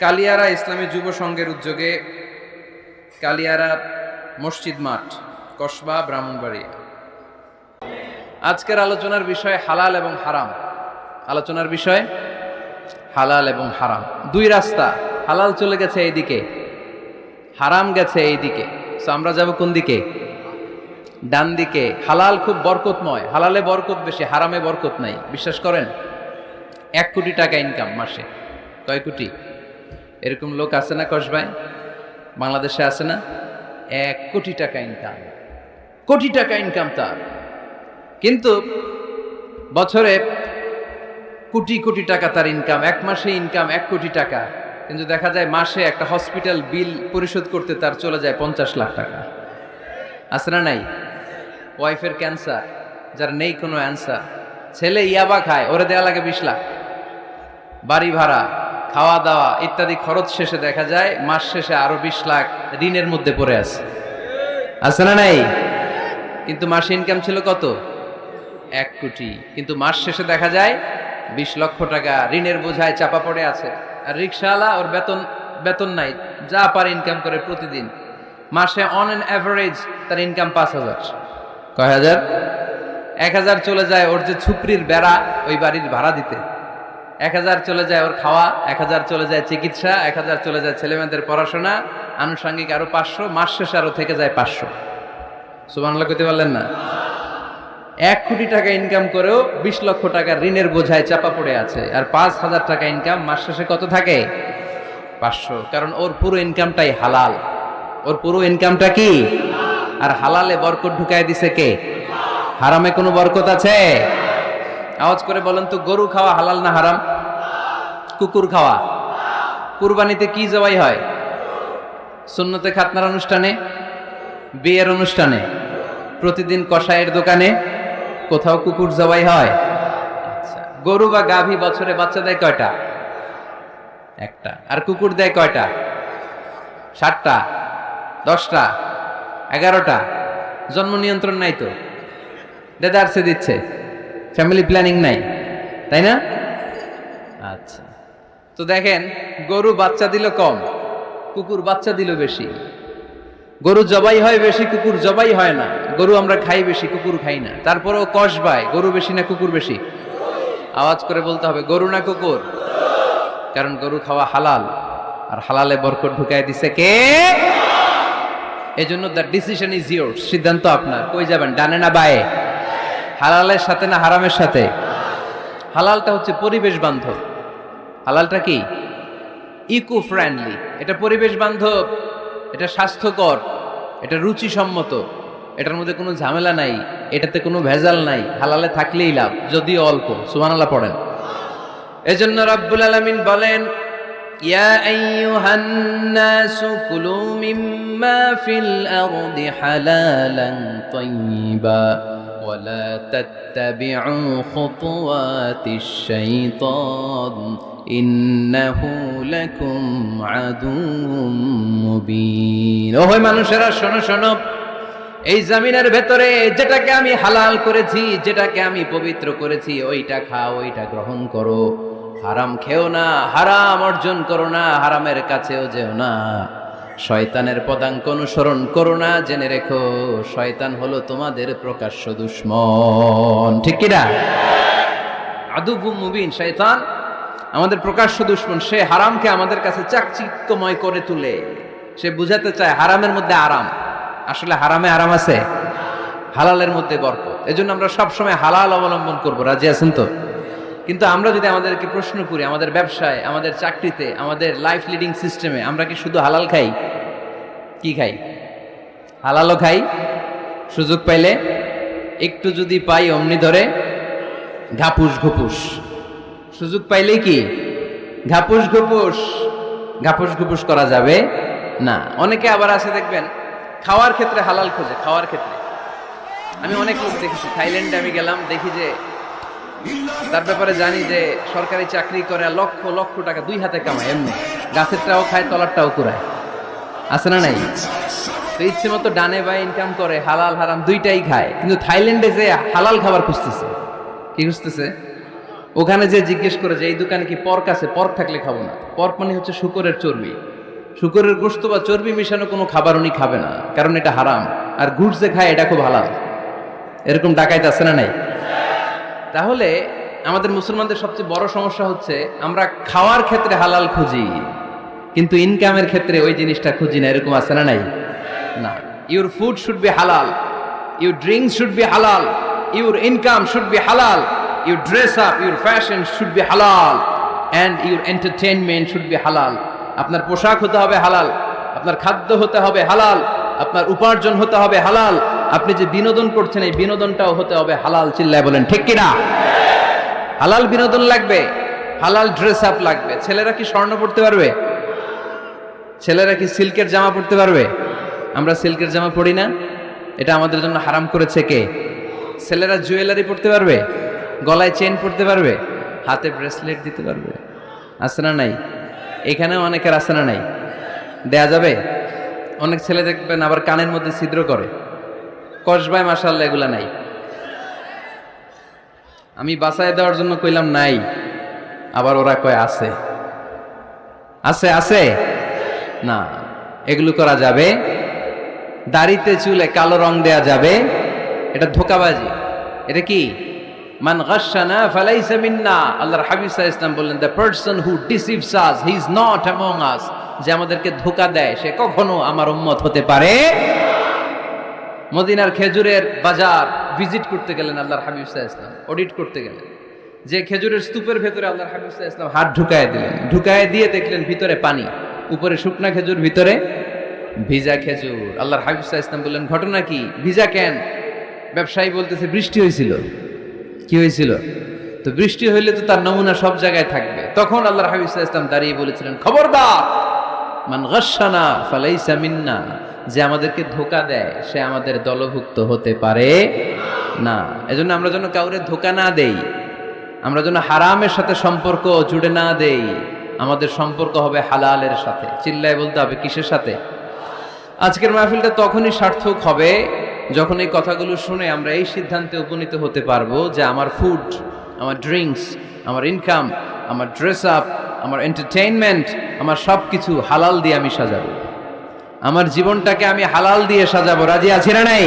কালিয়ারা ইসলামী যুব সংঘের উদ্যোগে কালিয়ারা মসজিদ মাঠ, কসবা, ব্রাহ্মণবাড়িয়া। আজকের আলোচনার বিষয় হালাল এবং হারাম। আলোচনার বিষয় হালাল এবং হারাম। দুই রাস্তা, হালাল চলে গেছে এইদিকে, হারাম গেছে এইদিকে। সো আমরা যাব কোন দিকে? ডান দিকে। হালাল খুব বরকতময়, হালালে বরকত বেশি, হারামে বরকত নাই। বিশ্বাস করেন? 1 কোটি টাকা ইনকাম মাসে। কয় কোটি? এরকম লোক আছে না কসবায়? বাংলাদেশে আছে না? 1 কোটি টাকা ইনকাম, কোটি টাকা ইনকাম তার। কিন্তু বছরে কোটি কোটি টাকা তার ইনকাম, 1 মাসে ইনকাম 1 কোটি টাকা। কিন্তু দেখা যায় মাসে একটা হসপিটাল বিল পরিশোধ করতে তার চলে যায় 50 লাখ টাকা। আছে না নাই? ওয়াইফের ক্যান্সার, যার নেই কোনো অ্যান্সার। ছেলে ইয়াবা খায়, ওরে দেয়া লাগে 20 লাখ। বাড়ি ভাড়া, খাওয়া দাওয়া ইত্যাদি খরচ শেষে দেখা যায় মাস শেষে আরো 20 লাখ ঋণের মধ্যে পড়ে আছে না নাই? কিন্তু মাসে ইনকাম ছিল কত? 1 কোটি। কিন্তু মাস শেষে দেখা যায় 20 লক্ষ টাকা ঋণের বোঝায় চাপা পড়ে আছে। আর রিক্সাওয়ালা, ওর বেতন নাই, যা পারে ইনকাম করে প্রতিদিন। মাসে অন অ্যান অ্যাভারেজ তার ইনকাম 5,000। কয় হাজার? 1,000 চলে যায় ওর যে ছুকরির বেড়া, ওই বাড়ির ভাড়া দিতে। 1,000 চলে যায় ওর খাওয়া, 1,000 চলে যায় চিকিৎসা, 1,000 চলে যায় ছেলেমেয়েদের পড়াশোনা, আনুষঙ্গিক আরো 500, মাস শেষে আরো থেকে যায় 500। সুবহানাল্লাহ কইতে পারলেন না? 1 কোটি টাকা ইনকাম করেও 20 লক্ষ টাকা ঋণের বোঝায় চাপা পড়ে আছে। আর 5,000 টাকা ইনকাম, মাস শেষে কত থাকে? 500। কারণ ওর পুরো ইনকামটাই হালাল। ওর পুরো ইনকামটা কি? আর হালালে বরকত ঢুকায় দিছে কে? হারামে কোনো বরকত আছে? আওয়াজ করে বলেন তো, গরু খাওয়া হালাল না হারাম? কুকুর খাওয়া? কুরবানিতে কি জবাই হয়? সুন্নতে খাতনার অনুষ্ঠানে, বিয়ের অনুষ্ঠানে, প্রতিদিন কসাইয়ের দোকানে, কোথাও কুকুর জবাই হয়? আচ্ছা, গরু বা গাভী বছরে বাচ্চা দেয় কয়টা? একটা। আর কুকুর দেয় কয়টা? 7টা, 10টা, 11টা। জন্ম নিয়ন্ত্রণ নাই তো, দেদারসে দিচ্ছে, ফ্যামিলি প্ল্যানিং নাই, তাই না? আচ্ছা, তো দেখেন, গরু বাচ্চা দিল কম, কুকুর বাচ্চা দিল বেশি। গরু জবাই হয় বেশি, কুকুর জবাই হয় না। গরু আমরা খাই বেশি, কুকুর খাই না। তারপরেও কসবায় গরু বেশি না কুকুর বেশি? আওয়াজ করে বলতে হবে, গরু না কুকুর? কারণ গরু খাওয়া হালাল, আর হালালে বরকত ঢুকায় দিছে কে? এজন্য দ্য ডিসিশন ইজ ইয়োরস। সিদ্ধান্ত আপনার। কই যাবেন, ডানে না বায়ে? হালালের সাথে না হারামের সাথে? হালালটা হচ্ছে পরিবেশ বান্ধব। হালালটা কি? Eco friendly. এটা পরিবেশ বান্ধব, এটা স্বাস্থ্যকর, এটা রুচিসম্মত, এটার মধ্যে কোনো ঝামেলা নাই, এটাতে কোনো ভেজাল নাই। হালালে থাকলেই লাভ, যদিও অল্প। সুবহানাল্লাহ পড়েন। এজন্য রাব্বুল আলামিন বলেন, ইয়া আইয়ুহান নাসু কুলু মিম্মা ফিল আরদি হালালান তাইয়্যিবা ওয়া লা তাত্তাবিউ খুতুওয়াতিশ শাইতান ইন্নাহু লাকুম আদুউম মুবিন। ও হে মানুষেরা, শোনো শোনো, এই জমিনের ভেতরে যেটাকে আমি হালাল করেছি, যেটাকে আমি পবিত্র করেছি, ওইটা খাও, ওইটা গ্রহণ করো। হারাম খেও না, হারাম অর্জন করো না, হারামের কাছেও যেও না। শয়তানের পদাঙ্ক অনুসরণ করো না। জেনে রেখো, শয়তান হলো তোমাদের প্রকাশ্য দুশমন। ঠিক কিনা? আদুউম মুবিন। শয়তান আমাদের প্রকাশ্য দুশমন। সে হারামকে আমাদের কাছে চাকচিক্যময় করে তুলে। সে বুঝাতে চায় হারামের মধ্যে আরাম। আসলে হারামে আরাম আছে, হালালের মধ্যে বরকত। এজন্য আমরা সবসময় হালাল অবলম্বন করব। রাজি আছেন তো? কিন্তু আমরা যদি আমাদেরকে প্রশ্ন করি, আমাদের ব্যবসায়, আমাদের চাকরিতে, আমাদের লাইফ লিডিং সিস্টেমে আমরা কি শুধু হালাল খাই? কি খাই? হালালও খাই, সুযোগ পাইলে একটু যদি পাই অমনি ধরে ঘাপুস ঘুপুস। সুযোগ পাইলেই কি ঘাপুস ঘুপুস? ঘাপুস ঘুপুস করা যাবে না। অনেকে আবার আছে দেখবেন, খাওয়ার ক্ষেত্রে হালাল খোঁজে। খাওয়ার ক্ষেত্রে আমি অনেক লোক দেখেছি। থাইল্যান্ডে আমি গেলাম, দেখি যে তার ব্যাপারে জানি যে সরকারি চাকরি করে, লক্ষ লক্ষ টাকা 2 হাতে কামায়। এমনি গাছেরটাও খায়, তলারটাও কুড়ায়। আছে না নাই? তো ইচ্ছে মতো ডানে বায়ে ইনকাম করে, হালাল হারাম দুইটাই খায়। কিন্তু থাইল্যান্ডে যে হালাল খাবার খুঁজতেছে। কি খুঁজতেছে? ওখানে যে জিজ্ঞেস করে যে এই দোকানে কি পর্ক আছে, পর্ক থাকলে খাবো না। পর্ক মানে হচ্ছে শূকরের চর্বি, শূকরের গোশত বা চর্বি মিশানো কোনো খাবার উনি খাবে না, কারণ এটা হারাম। আর ঘুষ যে খায় এটা খুব হালাল। এরকম ডাকাইত আছে না নাই? তাহলে আমাদের মুসলমানদের সবচেয়ে বড় সমস্যা হচ্ছে আমরা খাওয়ার ক্ষেত্রে হালাল খুঁজি, কিন্তু ইনকামের ক্ষেত্রে ওই জিনিসটা খুঁজি না। এরকম আছে না নাই? না। ইউর ফুড শুড বি হালাল, ইউর ড্রিঙ্কস শুড বি হালাল, ইউর ইনকাম শুড বি হালাল, your dress up, your fashion should be হালাল, and your entertainment should be হালাল। আপনার পোশাক হতে হবে হালাল, আপনার খাদ্য হতে হবে হালাল, আপনার উপার্জন হতে হবে হালাল, আপনি যে বিনোদন করছেন এই বিনোদনটাও হতে হবে হালাল। চিল্লায় বলেন ঠিক কিনা? হালাল বিনোদন লাগবে, হালাল ড্রেস আপ লাগবে। ছেলেরা কি স্বর্ণ পড়তে পারবে? ছেলেরা কি সিল্কের জামা পড়তে পারবে? আমরা সিল্কের জামা পরি না, এটা আমাদের জন্য হারাম করেছে কে? ছেলেরা জুয়েলারি পড়তে পারবে? গলায় চেন পড়তে পারবে? হাতে ব্রেসলেট দিতে পারবে? আছে না নাই? এখানেও অনেকের আছে না নাই? দেয়া যাবে? অনেক ছেলে দেখবেন আবার কানের মধ্যে ছিদ্র করে, কসবায়, মাশাআল্লাহ এগুলা নাই। আমি বাঁচায় দেওয়ার জন্য কইলাম নাই, আবার ওরা কয় আছে। আছে আছে না, এগুলো করা যাবে? দাড়িতে চুলে কালো রং দেয়া যাবে? এটা ধোঁকাবাজি। এটা কি? মান গাশশানা ফালাইসা মিন্না। আল্লাহর হাবিব সাল্লাল্লাহু আলাইহি ওয়াসাল্লাম বললেন, the person who deceives us he is not among আস। যে আমাদেরকে ধোঁকা দেয় সে কখনো আমার উম্মত হতে পারে। মদিনার খেজুরের বাজার ভিজিট করতে গেলেন আল্লাহর হাবিব সাল্লাল্লাহু আলাইহি ওয়াসাল্লাম, অডিট করতে গেলেন। যে খেজুরের স্তূপের ভেতরে আল্লাহর হাবিব সাল্লাল্লাহু আলাইহি ওয়াসাল্লাম হাত ঢুকায় দিলেন, ঢুকায় দিয়ে দেখলেন ভিতরে পানি, উপরে শুকনা খেজুর, ভিতরে ভিজা খেজুর। আল্লাহর হাবিব সাল্লাল্লাহু আলাইহি ওয়াসাল্লাম বললেন, ঘটনা কি? ভিজা কেন? ব্যবসায়ী বলতেছে বৃষ্টি হয়েছিল। কি হয়েছিল? তো বৃষ্টি হইলে তো তার নমুনা সব জায়গায় থাকবে। তখন আল্লাহর হাবিব সাল্লাল্লাহু আলাইহি ওয়াসাল্লাম দাঁড়িয়ে বলেছিলেন, খবরদার, মান গাশশানা ফালাইসা মিন্না। যে আমাদেরকে ধোঁকা দেয় সে আমাদের দলভুক্ত হতে পারে না। এজন্য আমরা যেন কাউরে ধোঁকা না দেই, আমরা যেন হারামের সাথে সম্পর্ক জুড়ে না দেই। আমাদের সম্পর্ক হবে হালালের সাথে। চিল্লায় বলতে হবে কিসের সাথে? আজকের মাহফিলটা তখনই সার্থক হবে যখন এই কথাগুলো শুনে আমরা এই সিদ্ধান্তে উপনীত হতে পারবো যে আমার ফুড, আমার ড্রিঙ্কস, আমার ইনকাম, আমার ড্রেস আপ, আমার এন্টারটেইনমেন্ট, আমার সব কিছু হালাল দিয়ে আমি সাজাবো। আমার জীবনটাকে আমি হালাল দিয়ে সাজাবো। রাজি আছি না নাই?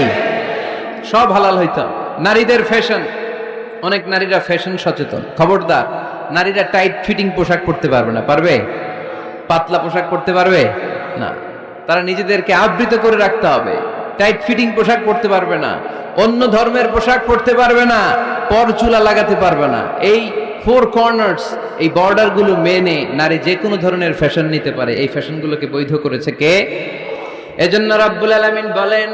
সব হালাল হইতো। নারীদের ফ্যাশন, অনেক নারীরা ফ্যাশন সচেতন। খবরদার, নারীরা টাইট ফিটিং পোশাক পরতে পারবে না। পারবে? পাতলা পোশাক পরতে পারবে না। তারা নিজেদেরকে আবৃত করে রাখতে হবে। টাইট ফিটিং পোশাক পরতে পারবে না, অন্য ধর্মের পোশাক পরতে পারবে না, পরচুলা লাগাতে পারবে না। এই ফোর কর্নার্স, এই বর্ডারগুলো মেনে নারী যে কোনো ধরনের ফ্যাশন নিতে পারে। এই ফ্যাশনগুলোকে বৈধ করেছে কে? এজন্য রাব্বুল আলামিন বলেন,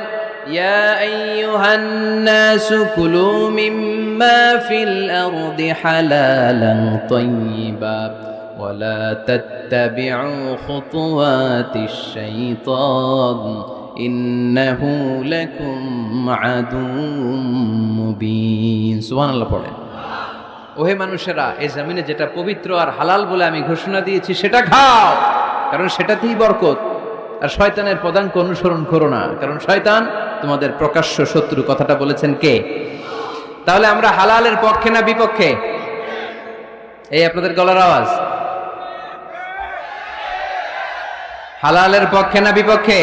ইয়া আইয়ুহান নাসু কুলু মিম্মা ফিল আরদি হালালান তাইয়্যিবা ওয়ালা তাত্তাবিউ খুতুওয়াতিশ শাইতান ইন্নাহু লাকুম আদুউম মুবিন। সুবহানাল্লাহ পড়েন। ওহে মানুষেরা, এই জমিনে যেটা পবিত্র আর হালাল বলে আমি ঘোষণা দিয়েছি সেটা খাও, কারণ সেটাতেই বরকত। আর শয়তানের পদাঙ্ক অনুসরণ করো না, কারণ শয়তান তোমাদের প্রকাশ্য শত্রু। কথাটা বলেছেন কে? তাহলে আমরা হালালের পক্ষে না বিপক্ষে? এই আপনাদের গলার আওয়াজ। হালালের পক্ষে না বিপক্ষে?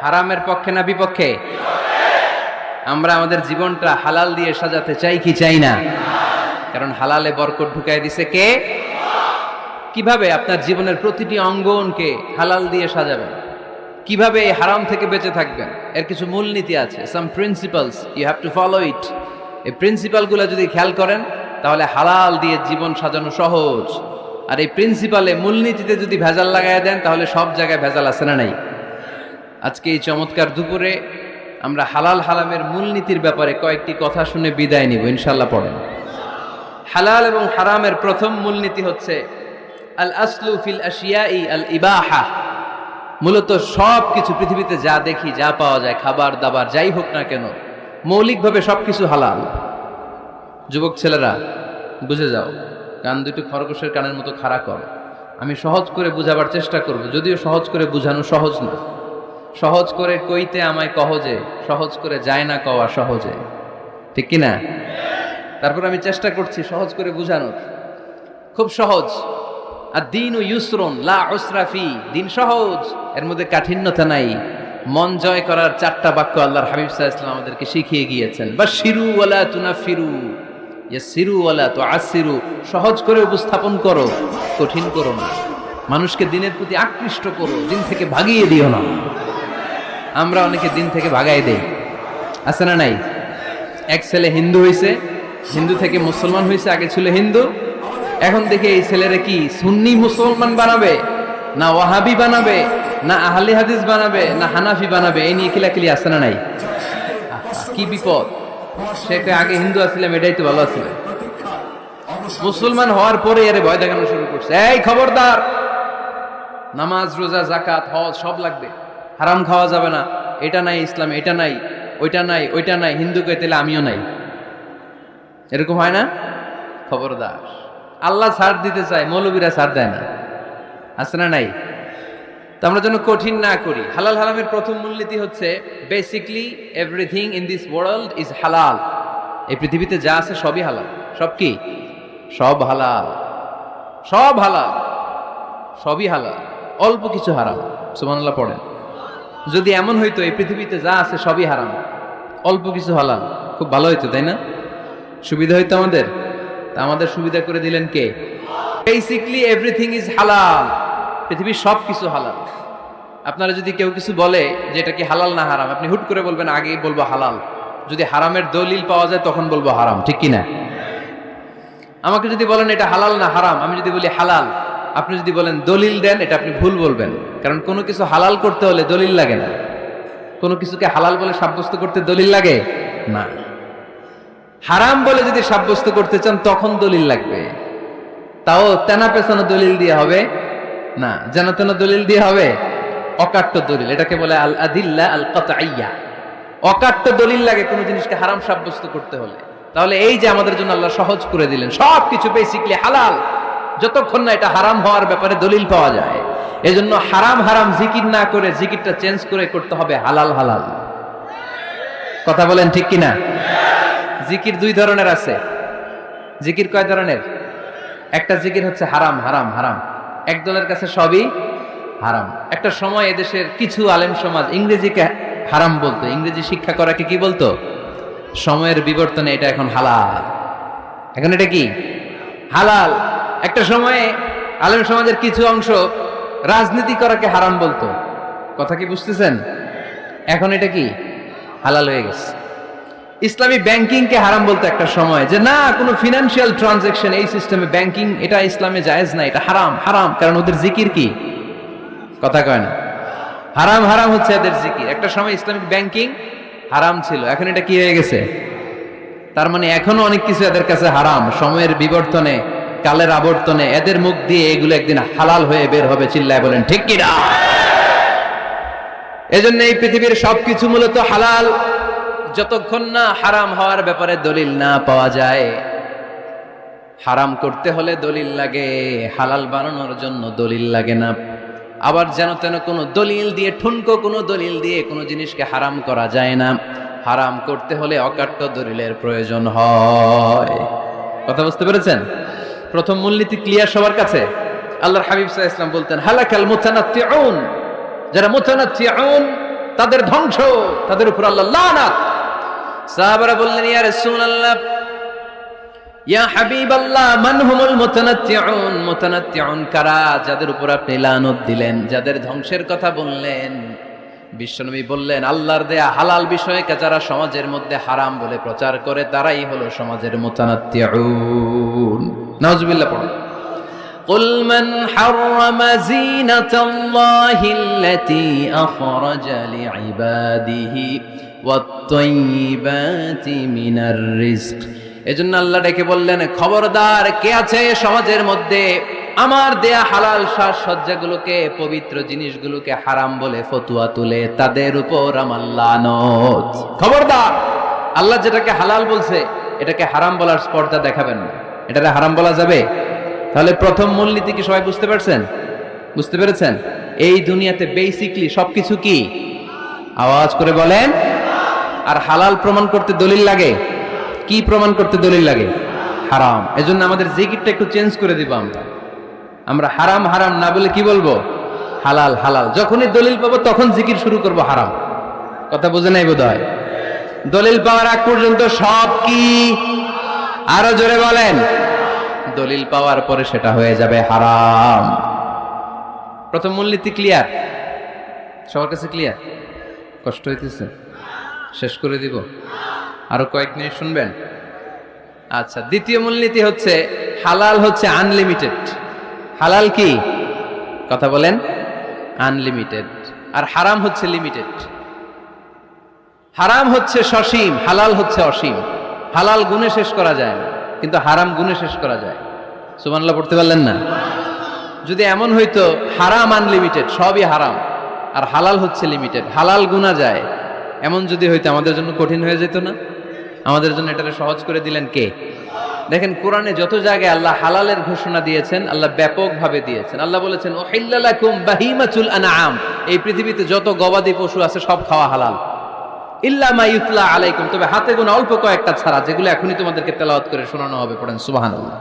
হারামের পক্ষে না বিপক্ষে? আমরা আমাদের জীবনটা হালাল দিয়ে সাজাতে চাই কি চাই না? কারণ হালালে বরকত ঢুকাই দিছে কে? কিভাবে আপনার জীবনের প্রতিটি অঙ্গনকে হালাল দিয়ে সাজাবেন? কিভাবে এই হারাম থেকে বেঁচে থাকবেন? এর কিছু মূলনীতি আছে, some principles, you have to follow it. এই প্রিন্সিপালগুলো যদি খেয়াল করেন তাহলে হালাল দিয়ে জীবন সাজানো সহজ। আর এই প্রিন্সিপালে, মূলনীতিতে যদি ভেজাল লাগাই দেন তাহলে সব জায়গায় ভেজাল আছে না নাই? আজকে এই চমৎকার দুপুরে আমরা হালাল হারামের মূলনীতির ব্যাপারে কয়েকটি কথা শুনে বিদায় নিব ইনশাআল্লাহ। পড়েন। হালাল এবং হারামের প্রথম মূলনীতি হচ্ছে আল আসলু ফিল আশিয়াই আল ইবাহা। মূলত সব কিছু পৃথিবীতে যা দেখি, যা পাওয়া যায়, খাবার দাবার যাই হোক না কেন, মৌলিকভাবে সবকিছু হালাল। যুবক ছেলেরা বুঝে যাও, কান দুটো খরগোশের কানের মতো খাড়া করো। আমি সহজ করে বুঝাবার চেষ্টা করব, যদিও সহজ করে বুঝানো সহজ না। সহজ করে কইতে আমায় কহজে, সহজ করে যায় না কওয়া সহজে। ঠিক কিনা? তারপর আমি চেষ্টা করছি সহজ করে বোঝানোর। খুব সহজ। আর দিন ইউসরুন লা উসরা ফি, দিন সহজ, এর মধ্যে কাঠিন্যতা নাই। মন জয় করার 4টা বাক্য আল্লাহর হাবিব সাল্লাল্লাহু আলাইহি ওয়াসাল্লাম আমাদেরকে শিখিয়ে গিয়েছেন। বাশিরু ওয়ালা তুনাফিরু, ইয়াসিরু ওয়ালা তুআসিরু, সহজ করে উপস্থাপন করো, কঠিন করো না। মানুষকে দিনের প্রতি আকৃষ্ট করো, দিন থেকে ভাগিয়ে দিও না। আমরা অনেকে দিন থেকে ভাগাই দেই, আছে না নাই? এক ছেলে হিন্দু হইছে, হিন্দু থেকে মুসলমান হইছে, আগে ছিল হিন্দু, এখন দেখে এই ছেলেরা কি সুন্নি মুসলমান বানাবে, না ওয়াহাবি বানাবে, না আহলে হাদিস বানাবে, না হানাফি বানাবে, এই নিয়ে কিলাকিলি, আছে না নাই? কি বিপদ! সে আগে হিন্দু আসছিলাম, এটাই তো ভালো আছিল। মুসলমান হওয়ার পরে এর ভয় দেখানো শুরু করছে, এই খবরদার, নামাজ রোজা জাকাত হজ সব লাগবে, হারাম খাওয়া যাবে না, এটা নাই ইসলামে, এটা নাই, ওইটা নাই, ওইটা নাই, হিন্দু কে তাহলে আমিও নাই। এরকম হয় না? খবরদার, আল্লাহ ছাড় দিতে চায়, মৌলবীরা ছাড় দেয় না, আছে না নাই? তো আমরা যেন কঠিন না করি। হালাল হারামের প্রথম মূলনীতি হচ্ছে basically everything in this world is হালাল। এই পৃথিবীতে যা আছে সবই হালাল। সব কি? সব হালাল, সব হালাল, সবই হালাল, অল্প কিছু হারাম। সুবহানাল্লাহ পড়েন। যদি এমন হইতো এই পৃথিবীতে যা আছে সবই হারাম, অল্প কিছু হালাল, খুব ভালো হইতো, তাই না? সুবিধা হইতো আমাদের। তা আমাদের সুবিধা করে দিলেন কে? বেসিকলি এভরিথিং ইজ হালাল, পৃথিবীর সব কিছু হালাল। আপনারা যদি কেউ কিছু বলে যে এটা কি হালাল না হারাম, আপনি হুট করে বলবেন আগেই বলবো হালাল। যদি হারামের দলিল পাওয়া যায় তখন বলবো হারাম, ঠিক কি না? আমাকে যদি বলেন এটা হালাল না হারাম, আমি যদি বলি হালাল, আপনি যদি বলেন দলিল দেন, এটা আপনি ভুল বলবেন। কারণ কোনো কিছু হালাল করতে হলে দলিল লাগে না। কোনো কিছুকে হালাল বলে সাব্যস্ত করতে দলিল লাগে না। হারাম বলে যদি সাব্যস্ত করতে চান তখন দলিল লাগবে, তাও তেনা পেছানো দলিল দিয়ে হবে না, যেন তেন দলিল দিয়ে হবে, অকাট্য দলিল। এটাকে বলে আল আদিল্লা আল কাতঈয়া। অকাট্য দলিল লাগে কোনো জিনিসকে হারাম সাব্যস্ত করতে হলে। তাহলে এই যে আমাদের জন্য আল্লাহ সহজ করে দিলেন, সব কিছু বেসিকলি হালাল, যতক্ষণ না এটা হারাম হওয়ার ব্যাপারে দলিল পাওয়া যায়। এজন্য হারাম হারাম জিকির না করে জিকিরটা চেঞ্জ করে করতে হবে হালাল হালাল। কথা বলেন ঠিক কিনা? জিকির 2 ধরনের আছে। জিকির কয় ধরনের? একটা জিকির হচ্ছে হারাম হারাম হারাম, একদলের কাছে সবই হারাম। একটা সময় এদেশের কিছু আলেম সমাজ ইংরেজিকে হারাম বলতো, ইংরেজি শিক্ষা করাকে কি বলতো? সময়ের বিবর্তনে এটা এখন হালাল। এখন এটা কি হালাল। একটা সময়ে আলেম সমাজের কিছু অংশ রাজনীতি করাকে হারাম বলতো, কথা কি বুঝতেছেন? এখন এটা কি হালাল হয়ে গেছে। ইসলামী ব্যাংকিং কে হারাম বলতো একটা সময়, যে না কোনো ফিনান্সিয়াল ট্রানজাকশন এই সিস্টেমে ব্যাংকিং এটা ইসলামে জায়েজ না, এটা হারাম হারাম। কারণ ওদের জিকির কি? কথা কয় না। হারাম হারাম হচ্ছে এদের জিকির। একটা সময় ইসলামিক ব্যাংকিং হারাম ছিল, এখন এটা কি হয়ে গেছে? তার মানে এখনো অনেক কিছু এদের কাছে হারাম। সময়ের বিবর্তনে, কালের আবর্তনে এদের মুখ দিয়ে এগুলো একদিন হালাল হয়ে বের হবে। চিল্লায় বলেন ঠিক কি না? এজন্য এই পৃথিবীর সবকিছু মূলত হালাল, যতক্ষণ না হারাম হওয়ার ব্যাপারে দলিল না পাওয়া যায়। হারাম করতে হলে দলিল লাগে, হালাল বানানোর জন্য দলিল লাগে না। আবার যেন তেন কোনো দলিল দিয়ে, ঠুনকো কোনো দলিল দিয়ে কোনো জিনিসকে হারাম করা যায় না। হারাম করতে হলে অকাট্য দলিলের প্রয়োজন হয়। কথা বুঝতে পেরেছেন? প্রথম মূলনীতি ক্লিয়ার সবার কাছে? আল্লাহর হাবিব সাল্লাল্লাহু আলাইহি ওয়াসাল্লাম বলতেন হালাকাল মুতানাত্তিউন, যারা মুতানাত্তিউন তাদের ধ্বংস, তাদের উপর আল্লাহ লানাত। সাহাবারা বললেন ইয়া রাসূলুল্লাহ, ইয়া হাবিবাল্লাহ, মান হুমুল মুতানাত্তিউন? মুতানাত্তিউন কারা, যাদের উপর আপনি লানত দিলেন, যাদের ধ্বংসের কথা বললেন? বিশ্বনবী বললেন আল্লাহর দেয়া হালাল বিষয়কে যারা সমাজের মধ্যে হারাম বলে প্রচার করে তারাই হলো সমাজের মুতানাত্তিউন। নাউজুবিল্লাহ পড়ুন। قل من حرم زينة الله التي أخرج لعباده والطيبات من الرزق। এজন্য আল্লাহ ডেকে বললেন খবরদার, কে আছে সমাজের মধ্যে আমার দেয়া হালাল সাজসজ্জাগুলোকে, পবিত্র জিনিসগুলোকে হারাম বলে ফতোয়া তুলে, তাদের উপর আমার লানত। খবরদার, আল্লাহ যেটাকে হালাল বলছে এটাকে হারাম বলার স্পর্ধা দেখাবেন না। এটাকে হারাম বলা যাবে? তাহলে প্রথম মূলনীতি কি সবাই বুঝতে পারছেন? বুঝতে পেরেছেন? এই দুনিয়াতে বেসিকলি সবকিছু কি? আওয়াজ করে বলেন। আর হালাল প্রমাণ করতে দলিল লাগে? কি প্রমাণ করতে দলিল লাগে? হারাম। এজন্য আমাদের জিকিরটা একটু চেঞ্জ করে দিব। আমরা হারাম হারাম না বলে কি বলবো? হালাল হালাল। যখনই দলিল পাবো তখন জিকির শুরু করব হারাম। কথা বুঝে নাই বোধহয়? দলিল পাওয়ার আগ পর্যন্ত সব কি? আরো জোরে বলেন। দলিল পাওয়ার পরে সেটা হয়ে যাবে হারাম। প্রথম মূলনীতি ক্লিয়ার? সবার কাছে ক্লিয়ার? কষ্ট হইতেছে? শেষ করে দিব? আরো কয়েক মিনিট শুনবেন? আচ্ছা, দ্বিতীয় মূলনীতি হচ্ছে হালাল হচ্ছে আনলিমিটেড। হালাল কি? কথা বলেন। আনলিমিটেড। আর হারাম হচ্ছে লিমিটেড। হারাম হচ্ছে সসীম, হালাল হচ্ছে অসীম। হালাল গুণে শেষ করা যায় না, কিন্তু হারাম গুণে শেষ করা যায়। সুবহানাল্লাহ পড়তে পারলেন না? যদি এমন হইতো হারাম আনলিমিটেড, সবই হারাম, আর হালাল হচ্ছে লিমিটেড, হালাল গুণা যায়, এমন যদি হইতো আমাদের জন্য কঠিন হয়ে যেত না? আমাদের জন্য এটাকে সহজ করে দিলেন কে? দেখেন কোরআনে যত জায়গায় আল্লাহ হালালের ঘোষণা দিয়েছেন, আল্লাহ ব্যাপকভাবে দিয়েছেন। আল্লাহ বলেছেন উহিল্লা লাকুম বাহিমাতুল আনআম, এই পৃথিবীতে যত গবাদি পশু আছে সব খাওয়া হালাল, ইল্লা মা ইউতলা আলাইকুম, তবে হাতে গোনা অল্প কয়েকটা ছাড়া, যেগুলো এখনই তোমাদেরকে তেলাওয়াত করে শোনানো হবে। পড়েন সুবহানাল্লাহ।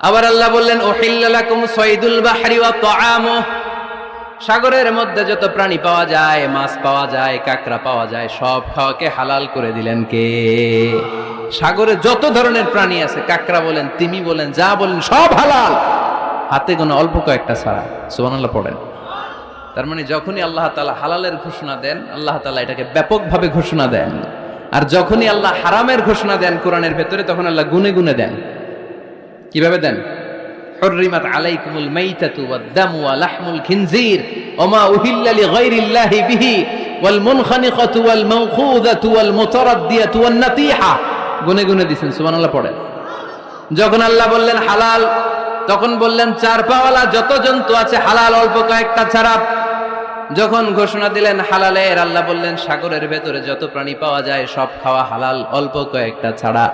আবার আল্লাহ বললেন উহিল্লা লাকুম সাইদুল বাহরি ওয়া তাআমু, সাগরের মধ্যে যত প্রাণী পাওয়া যায়, মাছ পাওয়া যায়, কাঁকড়া পাওয়া যায়, সব খাওয়াকে হালাল করে দিলেন কে? সাগরে যত ধরনের প্রাণী আছে, কাঁকড়া বলেন, তিমি বলেন, যা বলেন, সব হালাল, হাতে গোনা অল্প কয়েকটা ছাড়া। সুবহানাল্লাহ পড়েন। তার মানে যখনই আল্লাহ তাআলা হালালের ঘোষণা দেন, আল্লাহ তাআলা এটাকে ব্যাপকভাবে ঘোষণা দেন। আর যখনই আল্লাহ হারামের ঘোষণা দেন কোরআনের ভেতরে, তখন আল্লাহ গুনে গুনে দেন। কিভাবে দেন? হুররিমাত আলাইকুমুল মাইতাতু ওয়াদ-দামু ওয়া লাহমুল খিনজির ওয়া মা উহিল্লা লিগাইরিল্লাহি বিহি ওয়াল মুনখানিকাতু ওয়াল মাওখুযাতু ওয়াল মুতারাদ্দিয়াতু ওয়ান নাতিহা, গুনে গুনে দিয়েছেন। সুবহানাল্লাহ পড়েন। যখন আল্লাহ বললেন হালাল, তখন বললেন চার পাওয়ালা যত জন্তু আছে হালাল, অল্প কয়েকটা ছাড়া। যখন ঘোষণা দিলেন হালালের, আল্লাহ বললেন সাগরের ভেতরে যত প্রাণী পাওয়া যায় সব খাওয়া হালাল, অল্প কয়েকটা ছাড়া।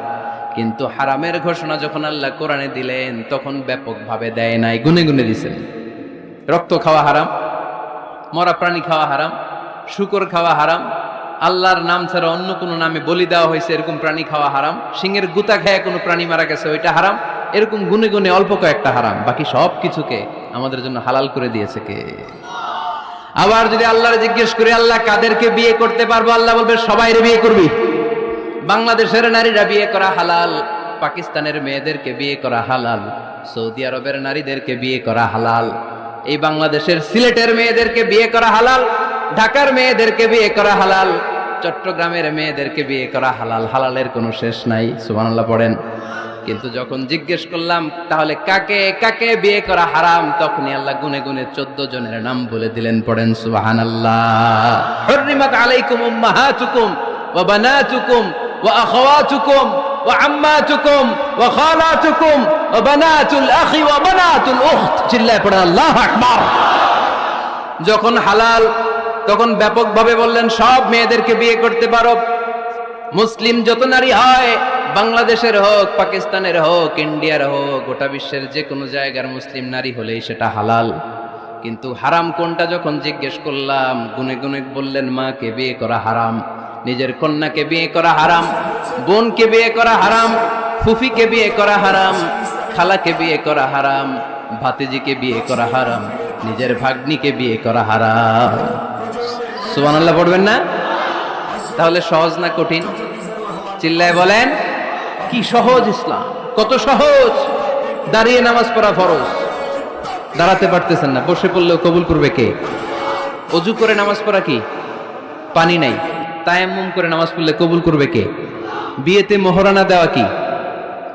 কিন্তু হারামের ঘোষণা যখন আল্লাহ কোরআনে দিলেন, তখন ব্যাপকভাবে দেয় নাই, গুনে গুনে দিয়েছেন। রক্ত খাওয়া হারাম, মরা প্রাণী খাওয়া হারাম, শূকর খাওয়া হারাম, আল্লাহর নাম ছাড়া অন্য কোনো নামে বলি দেওয়া হয়েছে এরকম প্রাণী খাওয়া হারাম, সিংহের গুতা খেয়ে কোনো প্রাণী মারা গেছে ওইটা হারাম। এরকম গুনে গুনে অল্প কয়েকটা হারাম, বাকি সব কিছুকে আমাদের জন্য হালাল করে দিয়েছে কে? আবার যদি আল্লাহরে জিজ্ঞেস করি আল্লাহ কাদেরকে বিয়ে করতে পারবো, আল্লাহ বলবে সবাইরে বিয়ে করবি। বাংলাদেশের নারীরা বিয়ে করা হালাল, পাকিস্তানের মেয়েদেরকে বিয়ে করা হালাল, সৌদি আরবের নারীদেরকে বিয়ে করা হালাল, এই বাংলাদেশের সিলেটের মেয়েদেরকে বিয়ে করা হালাল, ঢাকার মেয়েদেরকে বিয়ে করা হালাল, চট্টগ্রামের মেয়েদেরকে বিয়ে করা হালাল। হালালের কোনো শেষ নাই। সুবহানাল্লাহ পড়েন। কিন্তু যখন জিজ্ঞেস করলাম তাহলে কাকে কাকে বিয়ে করা হারাম, তখনই আল্লাহ গুনে গুনে 14 জনের নাম বলে দিলেন। পড়েন সুবহানাল্লাহ। হুররিমাত আলাইকুম উম্মাহাতুকুম ওয়া বানাতুকুম ওয়া আখাওয়াতুকুম ওয়া আম্মাতুকুম ওয়া খালাতুকুম ওয়া বানাতুল আখি ওয়া বানাতুল উখত। চিল্লায় পড়েন আল্লাহু আকবার। যখন হালাল, তখন ব্যাপকভাবে বললেন সব মেয়েদেরকে বিয়ে করতে পারো। মুসলিম যত নারী হয়, বাংলাদেশের হোক, পাকিস্তানের হোক, ইন্ডিয়ার হোক, গোটা বিশ্বের যে কোনো জায়গার মুসলিম নারী হলেই সেটা হালাল। কিন্তু হারাম কোনটা যখন জিজ্ঞেস করলাম, গুনে গুনে বললেন মাকে বিয়ে করা হারাম, নিজের কন্যাকে বিয়ে করা হারাম, বোনকে বিয়ে করা হারাম, ফুফিকে বিয়ে করা হারাম, খালাকে বিয়ে করা হারাম, ভাতিজিকে বিয়ে করা হারাম, নিজের ভাগ্নিকে বিয়ে করা হারাম। সুবহানাল্লাহ পড়বেন না? তাহলে সহজ না কঠিন? চিল্লায় বলেন। কি সহজ ইসলাম, কত সহজ। দাঁড়িয়ে নামাজ পড়া ফরজ, দাঁড়াতে পারতেছেন না, বসে পড়লেও কবুল করবে কে? অজু করে নামাজ পড়া কি? পানি নাই, তায়াম্মুম করে নামাজ পড়লে কবুল করবে কে? বিয়েতে মোহরানা দেওয়া কি?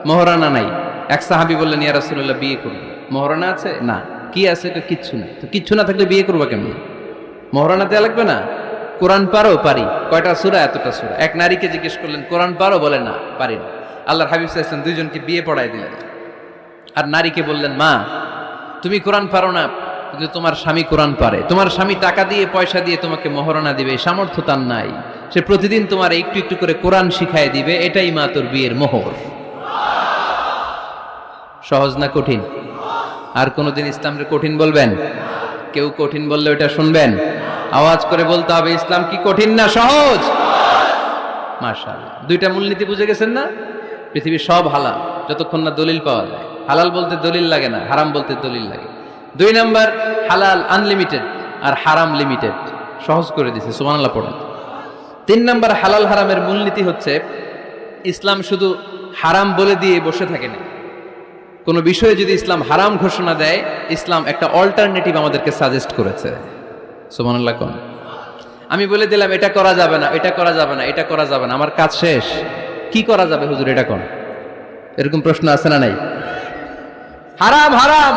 মোহরানা নাই। এক সাহাবী বললেন ইয়া রাসূলুল্লাহ বিয়ে করব, মোহরানা আছে? না। কি আছে? তো কিচ্ছু নাই। তো কিচ্ছু না থাকলে বিয়ে করবো কেমন? মোহরানা দেওয়া লাগবে না? কোরআন পারো? পারি। কয়টা সূরা? এতটা সূরা। এক নারীকে জিজ্ঞেস করলেন কোরআন পারো? বলে না, পারি না। আল্লাহর হাবিব সাল্লাল্লাহু আলাইহি ওয়াসাল্লাম দুইজনকে বিয়ে পড়ায় দিলেন। আর নারীকে বললেন মা তুমি কোরআন পারো না, কিন্তু তোমার স্বামী কোরআন পারে, তোমার স্বামী টাকা দিয়ে পয়সা দিয়ে তোমাকে মোহরানা দিবে, সামর্থ্য তার নাই, সে প্রতিদিন তোমার একটু একটু করে কোরআন শিখায় দিবে, এটাই মা তোর বিয়ের মোহর। সহজ না কঠিন? আর কোনোদিন ইসলামকে কঠিন বলবেন? কেউ কঠিন বললে ওটা শুনবেন? আওয়াজ করে বলতে হবে ইসলাম কি কঠিন না সহজ? মাশাআল্লাহ, দুইটা মূলনীতি বুঝে গেছেন না? পৃথিবীর সব হালাল যতক্ষণ না দলিল পাওয়া যায়। হালাল বলতে দলিল লাগে না, হারাম বলতে দলিল লাগে। 2 নাম্বার, হালাল আনলিমিটেড আর হারাম লিমিটেড, সহজ করে দিয়েছে, সুবহানাল্লাহ পড়েন। 3 নাম্বার, হালাল হারামের মূলনীতি হচ্ছে ইসলাম শুধু হারাম বলে দিয়ে বসে থাকে না। কোনো বিষয়ে যদি ইসলাম হারাম ঘোষণা দেয়, ইসলাম একটা অল্টারনেটিভ আমাদেরকে সাজেস্ট করেছে। সুবহানাল্লাহ কোন। আমি বলে দিলাম এটা করা যাবে না, এটা করা যাবে না, এটা করা যাবে না, আমার কাজ শেষ, কি করা যাবে হুজুর এটা কোন? এরকম প্রশ্ন আছে না নাই? হারাম হারাম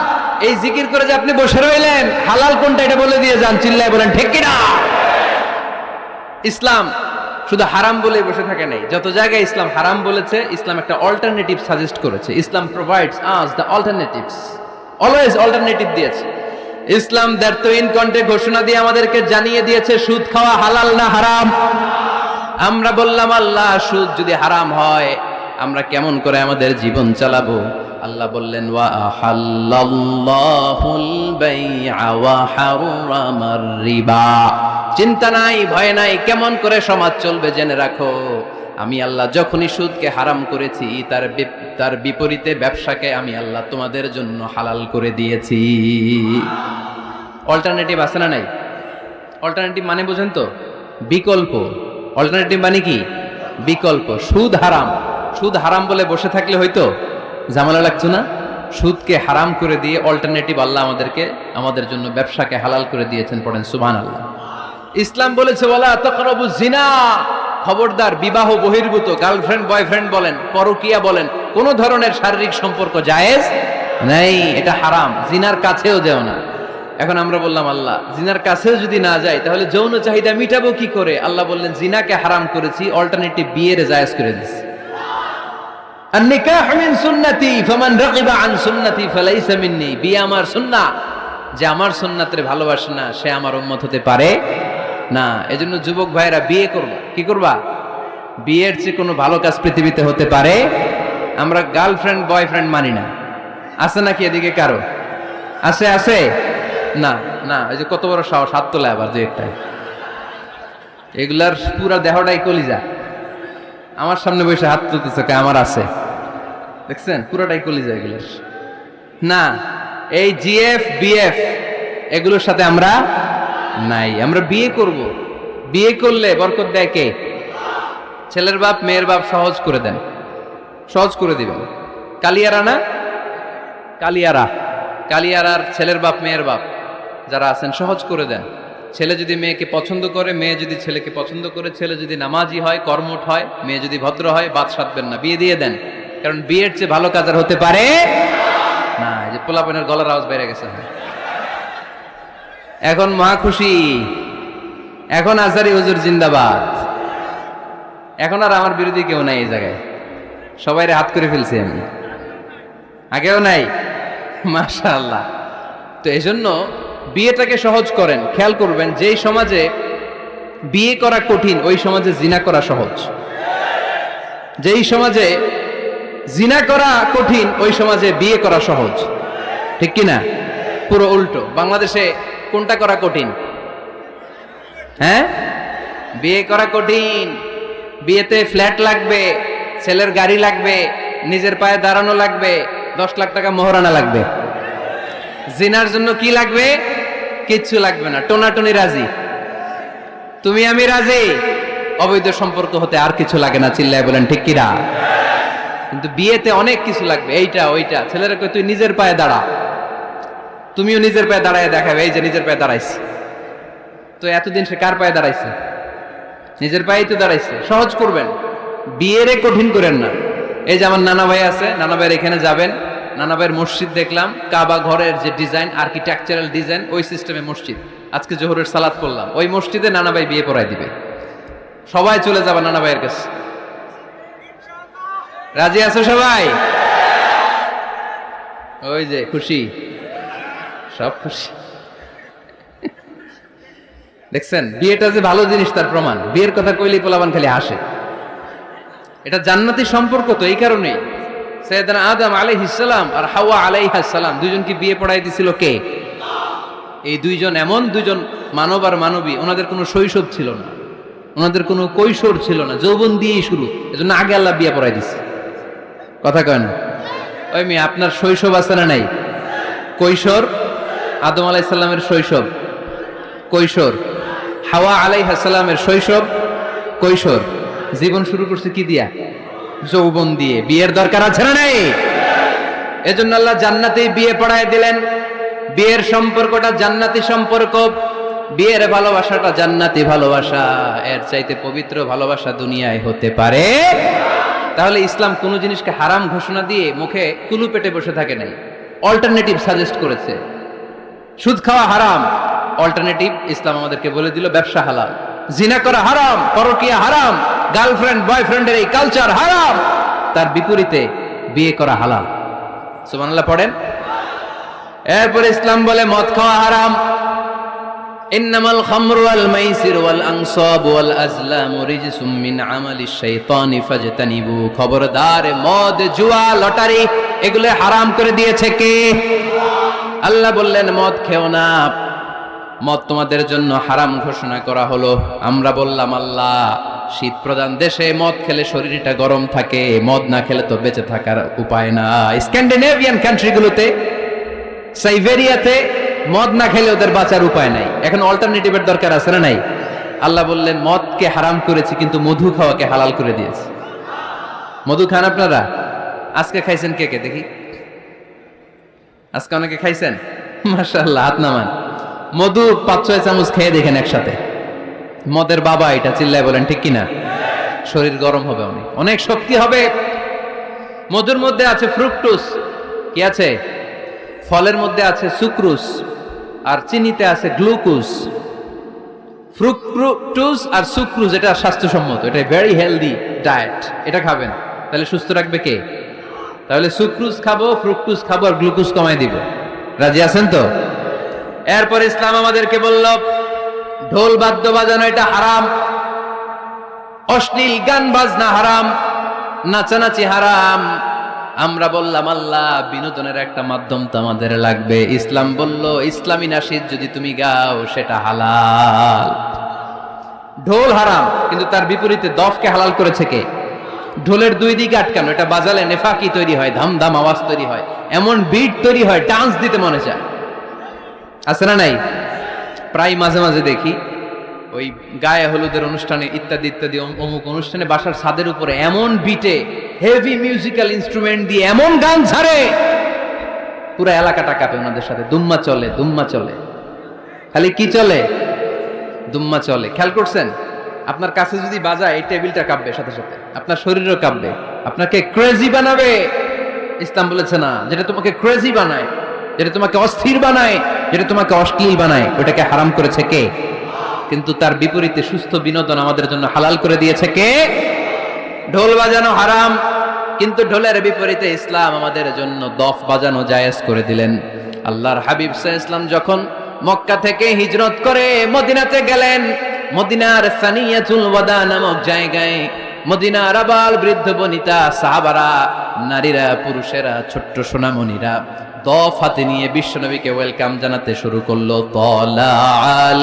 এই জিকির করে যে আপনি বসে রইলেন, হালাল কোনটা এটা বলে দিয়ে যান, চিল্লায় বলেন ঠিক কি না? ইসলাম শুধু হারাম বলে বসে থাকে নাই, যত জায়গায় ইসলাম হারাম বলেছে, ইসলাম একটা অল্টারনেটিভ সাজেস্ট করেছে। Islam provides us the alternatives, always alternative দিয়েছে। ইসলাম দ্যাট ইন কন্টে ঘোষণা দিয়ে আমাদেরকে জানিয়ে দিয়েছে সুদ খাওয়া হালাল না হারাম। আমরা বললাম আল্লাহ সুদ যদি হারাম হয় আমরা কেমন করে আমাদের জীবন চালাবো? আল্লাহ বললেন ওয়া আহাল্লাল্লাহুল বাই'a ওয়া হারামার রিবা। চিন্তা নাই, ভয় নাই, কেমন করে সমাজ চলবে জেনে রাখো। আমি আল্লাহ যখনই সুদকে হারাম করেছি, তার বিপরীতে ব্যবসাকে আমি আল্লাহ তোমাদের জন্য হালাল করে দিয়েছি। অল্টারনেটিভ আছে না নাই? অল্টারনেটিভ মানে বোঝেন তো? বিকল্প। অল্টারনেটিভ মানে কি? বিকল্প। সুদ হারাম, সুদ হারাম বলে বসে থাকলে হয়তো ঝামেলা লাগতো না? সুদকে হারাম করে দিয়ে অল্টারনেটিভ আল্লাহ আমাদের জন্য ব্যবসাকে হালাল করে দিয়েছেন। পড়েন সুবহানাল্লাহ। ইসলাম বলেছে ওয়ালা তাকরাবুজ জিনা, খবরদার বিবাহ বহির্ভূত, গার্লফ্রেন্ড বয়ফ্রেন্ড বলেন, পরকীয়া বলেন, কোন ধরনের শারীরিক সম্পর্ক জায়েজ নাই, এটা হারাম। জিনার কাছেও যেও না। এখন আমরা বললাম আল্লাহ জিনার কাছেও যদি না যায় তাহলে যৌন চাহিদা মিটাবো কি করে? আল্লাহ বললেন জিনাকে হারাম করেছি, অল্টারনেটিভ বিয়ের জায়েজ করে দিয়েছি। আন-নিকাহু মিন সুন্নতি ফামান রাগিবা আন সুন্নতি ফালাইসা মিন্নি। বিয়ে আমার সুন্নাহ, যে আমার সুন্নাতের ভালোবাসে না সে আমার উম্মত হতে পারে না। এজন্য যুবক ভাইরা বিয়ে করবা। কি করবা? বিয়ের চেয়ে কোনো ভালো কাজ পৃথিবীতে হতে পারে? আমরা গার্লফ্রেন্ড বয়ফ্রেন্ড মানি না। আছে নাকি এদিকে কারো? আছে? আছে না? না, এই যে কত বড় সাহস, হাত তোলে আবার যে একটা। এগুলার পুরা দেহটাই কলিজা। আমার সামনে বসে হাত তুলতেছে, আমার আছে, দেখছেন? পুরাটাই কলিজা এগুলার। না, এই জিএফ বিএফ এগুলোর সাথে আমরা নাই। আমরা বিয়ে করব। বিয়ে করলে বরকত দেয় কে? ছেলের বাপ মেয়ের বাপ সহজ করে দেন, সহজ করে দিবেন। কালিয়ারা না? কালিয়ারার ছেলের বাপ মেয়ের বাপ যারা আছেন সহজ করে দেন। ছেলে যদি মেয়েকে পছন্দ করে, মেয়ে যদি ছেলেকে পছন্দ করে, ছেলে যদি নামাজি হয়, কর্মঠ হয়, মেয়ে যদি ভদ্র হয়, বাদ সাধবেন না, বিয়ে দিয়ে দেন। কারণ বিয়ের চেয়ে ভালো কাজ আর হতে পারে না। এই যে পোলাপানের গলার আওয়াজ বেড়ে গেছে। এখন মহা খুশি, এখন আজহারি হুজুর জিন্দাবাদ। এখন আর আমার বিরোধী কেউ নাই এই জায়গায়, সবাই হাত করে ফেলছি আমি, আগেও নাই। মাশাআল্লাহ। তো এই জন্য বিয়েটাকে সহজ করেন। খেয়াল করবেন, যেই সমাজে বিয়ে করা কঠিন ওই সমাজে জিনা করা সহজ। যেই সমাজে জিনা করা কঠিন ওই সমাজে বিয়ে করা সহজ। ঠিক কিনা? পুরো উল্টো। বাংলাদেশে কোনটা করা কঠিন? হ্যাঁ, বিয়ে করা কঠিন। বিয়েতে ফ্ল্যাট লাগবে, ছেলের গাড়ি লাগবে, নিজের পায়ে দাঁড়ানো লাগবে, 10 লাখ টাকা মোহরানা লাগবে। জিনার জন্য কি লাগবে? কিচ্ছু লাগবে না, টোনাটুনি রাজি, তুমি আমি রাজি। অবৈধ সম্পর্ক হতে আর কিছু লাগে না, চিল্লায় বলেন ঠিক কিনা? কিন্তু বিয়েতে অনেক কিছু লাগবে, এইটা ওইটা। ছেলেরা কই তুই নিজের পায়ে দাঁড়া, তুমিও নিজের পায়ে দাঁড়ায় দেখাবে, এই যে নিজের পায়ে দাঁড়াইছে। তো এতদিন সে কার পায়ে দাঁড়াইছে? নিজের পায়েই তো দাঁড়াইছে। সহজ করবেন, বিয়েরে কঠিন করেন না। এই যে আমার নানা ভাই আছে, নানা ভাইয়ের এখানে যাবেন, নানা ভাইয়ের মসজিদ দেখলাম, কাবা ঘরের যে ডিজাইন, আর্কিটেকচারাল ডিজাইন, ওই সিস্টেমে মসজিদ। আজকে জোহরের সালাত করলাম, ওই মসজিদে নানা ভাই বিয়ে পড়ায় দিবে। সবাই চলে যাবে নানা ভাইয়ের কাছে। রাজি আছো সবাই? ওই যে খুশি, সব খুশি। দেখছেন বিয়েটা যে ভালো জিনিস তার প্রমাণ। বিয়ের কথা কইলেই পোলাপান খালি হাসে। এটা জান্নাতি সম্পর্ক। তো এই কারণেই সাইয়েদনা আদম আলাইহিস সালাম আর হাওয়া আলাইহাস সালাম দুইজনকে বিয়ে পড়াই দিছিল কে? এই দুইজন এমন দুইজন মানব আর মানবী, ওনাদের কোনো শৈশব ছিল না। ওনাদের কোনো কৈশোর ছিল না, যৌবন দিয়েই শুরু, এজন্য আগে আল্লাহ বিয়ে পড়াই দিচ্ছে। কথা কয় না? ওই মেয়ে, আপনার শৈশব আছে না নাই? কৈশোর, আদম আলাইহিস সালামের শৈশব কৈশোর, হাওয়া আলাইহিস সালামের শৈশব কৈশোর। জীবন শুরু করছে কি দিয়া? যৌবন দিয়ে। বিয়ের দরকার আছে না নাই? এজন্য আল্লাহ জান্নাতেই বিয়ে পড়ায় দিলেন। বিয়ের সম্পর্কটা জান্নাতি সম্পর্ক, বিয়ের ভালোবাসাটা জান্নাতি ভালোবাসা। এর চাইতে পবিত্র ভালোবাসা দুনিয়ায় হতে পারে? তাহলে ইসলাম কোনো জিনিসকে হারাম ঘোষণা দিয়ে মুখে কুলু পেটে বসে থাকে নাই, অল্টারনেটিভ সাজেস্ট করেছে। সুদ খাওয়া হারাম, অল্টারনেটিভ ইসলাম আমাদেরকে বলে দিল ব্যবসা হালাল। জিনা করা হারাম, পরকিয়া হারাম, গার্লফ্রেন্ড বয়ফ্রেন্ডের এই কালচার হারাম, তার বিপরীতে বিয়ে করা হালাল। সুবহানাল্লাহ পড়েন। এরপরে ইসলাম বলে মদ খাওয়া হারাম। ইন্নামাল খামরু ওয়াল মাইসির ওয়াল আনসাব ওয়াল আজলামু রিজসুম মিন আমালিশ শাইতানি ফাজতানিবু। খবরদার, মদ, জুয়া, লটারি এগুলো হারাম করে দিয়েছে কে? আল্লাহ বললেন মদ খেও না, মদ তোমাদের জন্য হারাম ঘোষণা করা হলো। আমরা বললাম আল্লাহ, শীত প্রধান দেশে মদ খেলে শরীরটা গরম থাকে, মদ না খেলে তো বেঁচে থাকার উপায় না। স্ক্যান্ডিনেভিয়ান কান্ট্রিগুলোতে, সাইবেরিয়াতে মদ না খেলে ওদের বাঁচার উপায় নাই। এখন অল্টারনেটিভের দরকার আছে না নাই? আল্লাহ বললেন মদকে হারাম করেছি, কিন্তু মধু খাওয়াকে হালাল করে দিয়েছি। মধু খান আপনারা? আজকে খাইছেন কে কে দেখি? আজকে অনেকে খাইছেন? মাশাআল্লাহ, হাত নামান। মধু 5-6 চামচ খেয়ে দেখেন একসাথে। মদের বাবা এটা, চিল্লায় বলেন ঠিক কিনা? শরীর গরম হবে, অনেক অনেক শক্তি হবে। মধুর মধ্যে আছে ফ্রুকটোজ। কি আছে? ফলের মধ্যে আছে সুক্রোজ, আর চিনিতে আছে গ্লুকোজ। ফ্রুকটোজ আর সুক্রোজ এটা স্বাস্থ্যসম্মত, এটা ভেরি হেলদি ডায়েট। এটা খাবেন, তাহলে সুস্থ রাখবে কে? তাহলে সুক্রোজ খাবো, ফ্রুকটোজ খাবো, আর গ্লুকোজ কমাই দিব। রাজি আছেন তো? এরপর ইসলাম আমাদেরকে বলল ঢোল বাদ্য বাজানো এটা হারাম, অশ্লীল গান বাজনা হারাম, নাচানাচি হারাম। আমরা বললাম আল্লাহ, বিনোদনের একটা মাধ্যম তো আমাদের লাগবে। ইসলাম বলল ইসলামী নাশিদ যদি তুমি গাও সেটা হালাল। ঢোল হারাম, কিন্তু তার বিপরীতে দফকে হালাল করেছে কে? ঢোলের দুই দিকে আটকানো, এটা বাজালে নেফাকি তৈরি হয়, ধাম ধাম আওয়াজ তৈরি হয়, এমন বিট তৈরি হয়, ডান্স দিতে মনে চায়। আছে না নাই? প্রায় মাঝে মাঝে দেখি ওই গায়ে হলুদের অনুষ্ঠানে ইত্যাদি ইত্যাদি অমুক অনুষ্ঠানে বাসার ছাদের উপরে এমন বিটে হেভি মিউজিক্যাল ইনস্ট্রুমেন্ট দিয়ে এমন গান ছাড়ে, পুরো এলাকাটা কাঁপে ওনাদের সাথে। দুম্মা চলে, দুম্মা চলে, খালি কি চলে? দুম্মা চলে। খেয়াল করছেন? আপনার কাছে যদি বাজায়, এই টেবিলটা কাঁপবে, সাথে সাথে আপনার শরীরও কাঁপবে, আপনাকে ক্রেজি বানাবে। ইসলাম বলেছে না, যেটা তোমাকে ক্রেজি বানায়, যেটা তোমাকে অস্থির বানায়, যেটা তোমাকে অশ্লীল বানায়, ওটাকে হারাম করেছে কে? কিন্তু তার বিপরীতে সুস্থ বিনোদন আমাদের জন্য হালাল করে দিয়েছে কে? ঢোল বাজানো হারাম, কিন্তু ঢোলের বিপরীতে ইসলাম আমাদের জন্য দফ বাজানো জায়েজ করে দিলেন। আল্লাহর হাবিব সাল্লাল্লাহু আলাইহি ওয়াসাল্লাম যখন মক্কা থেকে হিজরত করে মদিনাতে গেলেন, মদিনার সানিয়াতুল ওয়াদা নামক জায়গায় মদিনার আবাল বৃদ্ধ বনিতা, সাহাবারা, নারীরা, পুরুষেরা, ছোট্ট সোনামণিরা দফ হাতে নিয়ে বিশ্বনবীকে ওয়েলকাম জানাতে শুরু করলো। তালাআল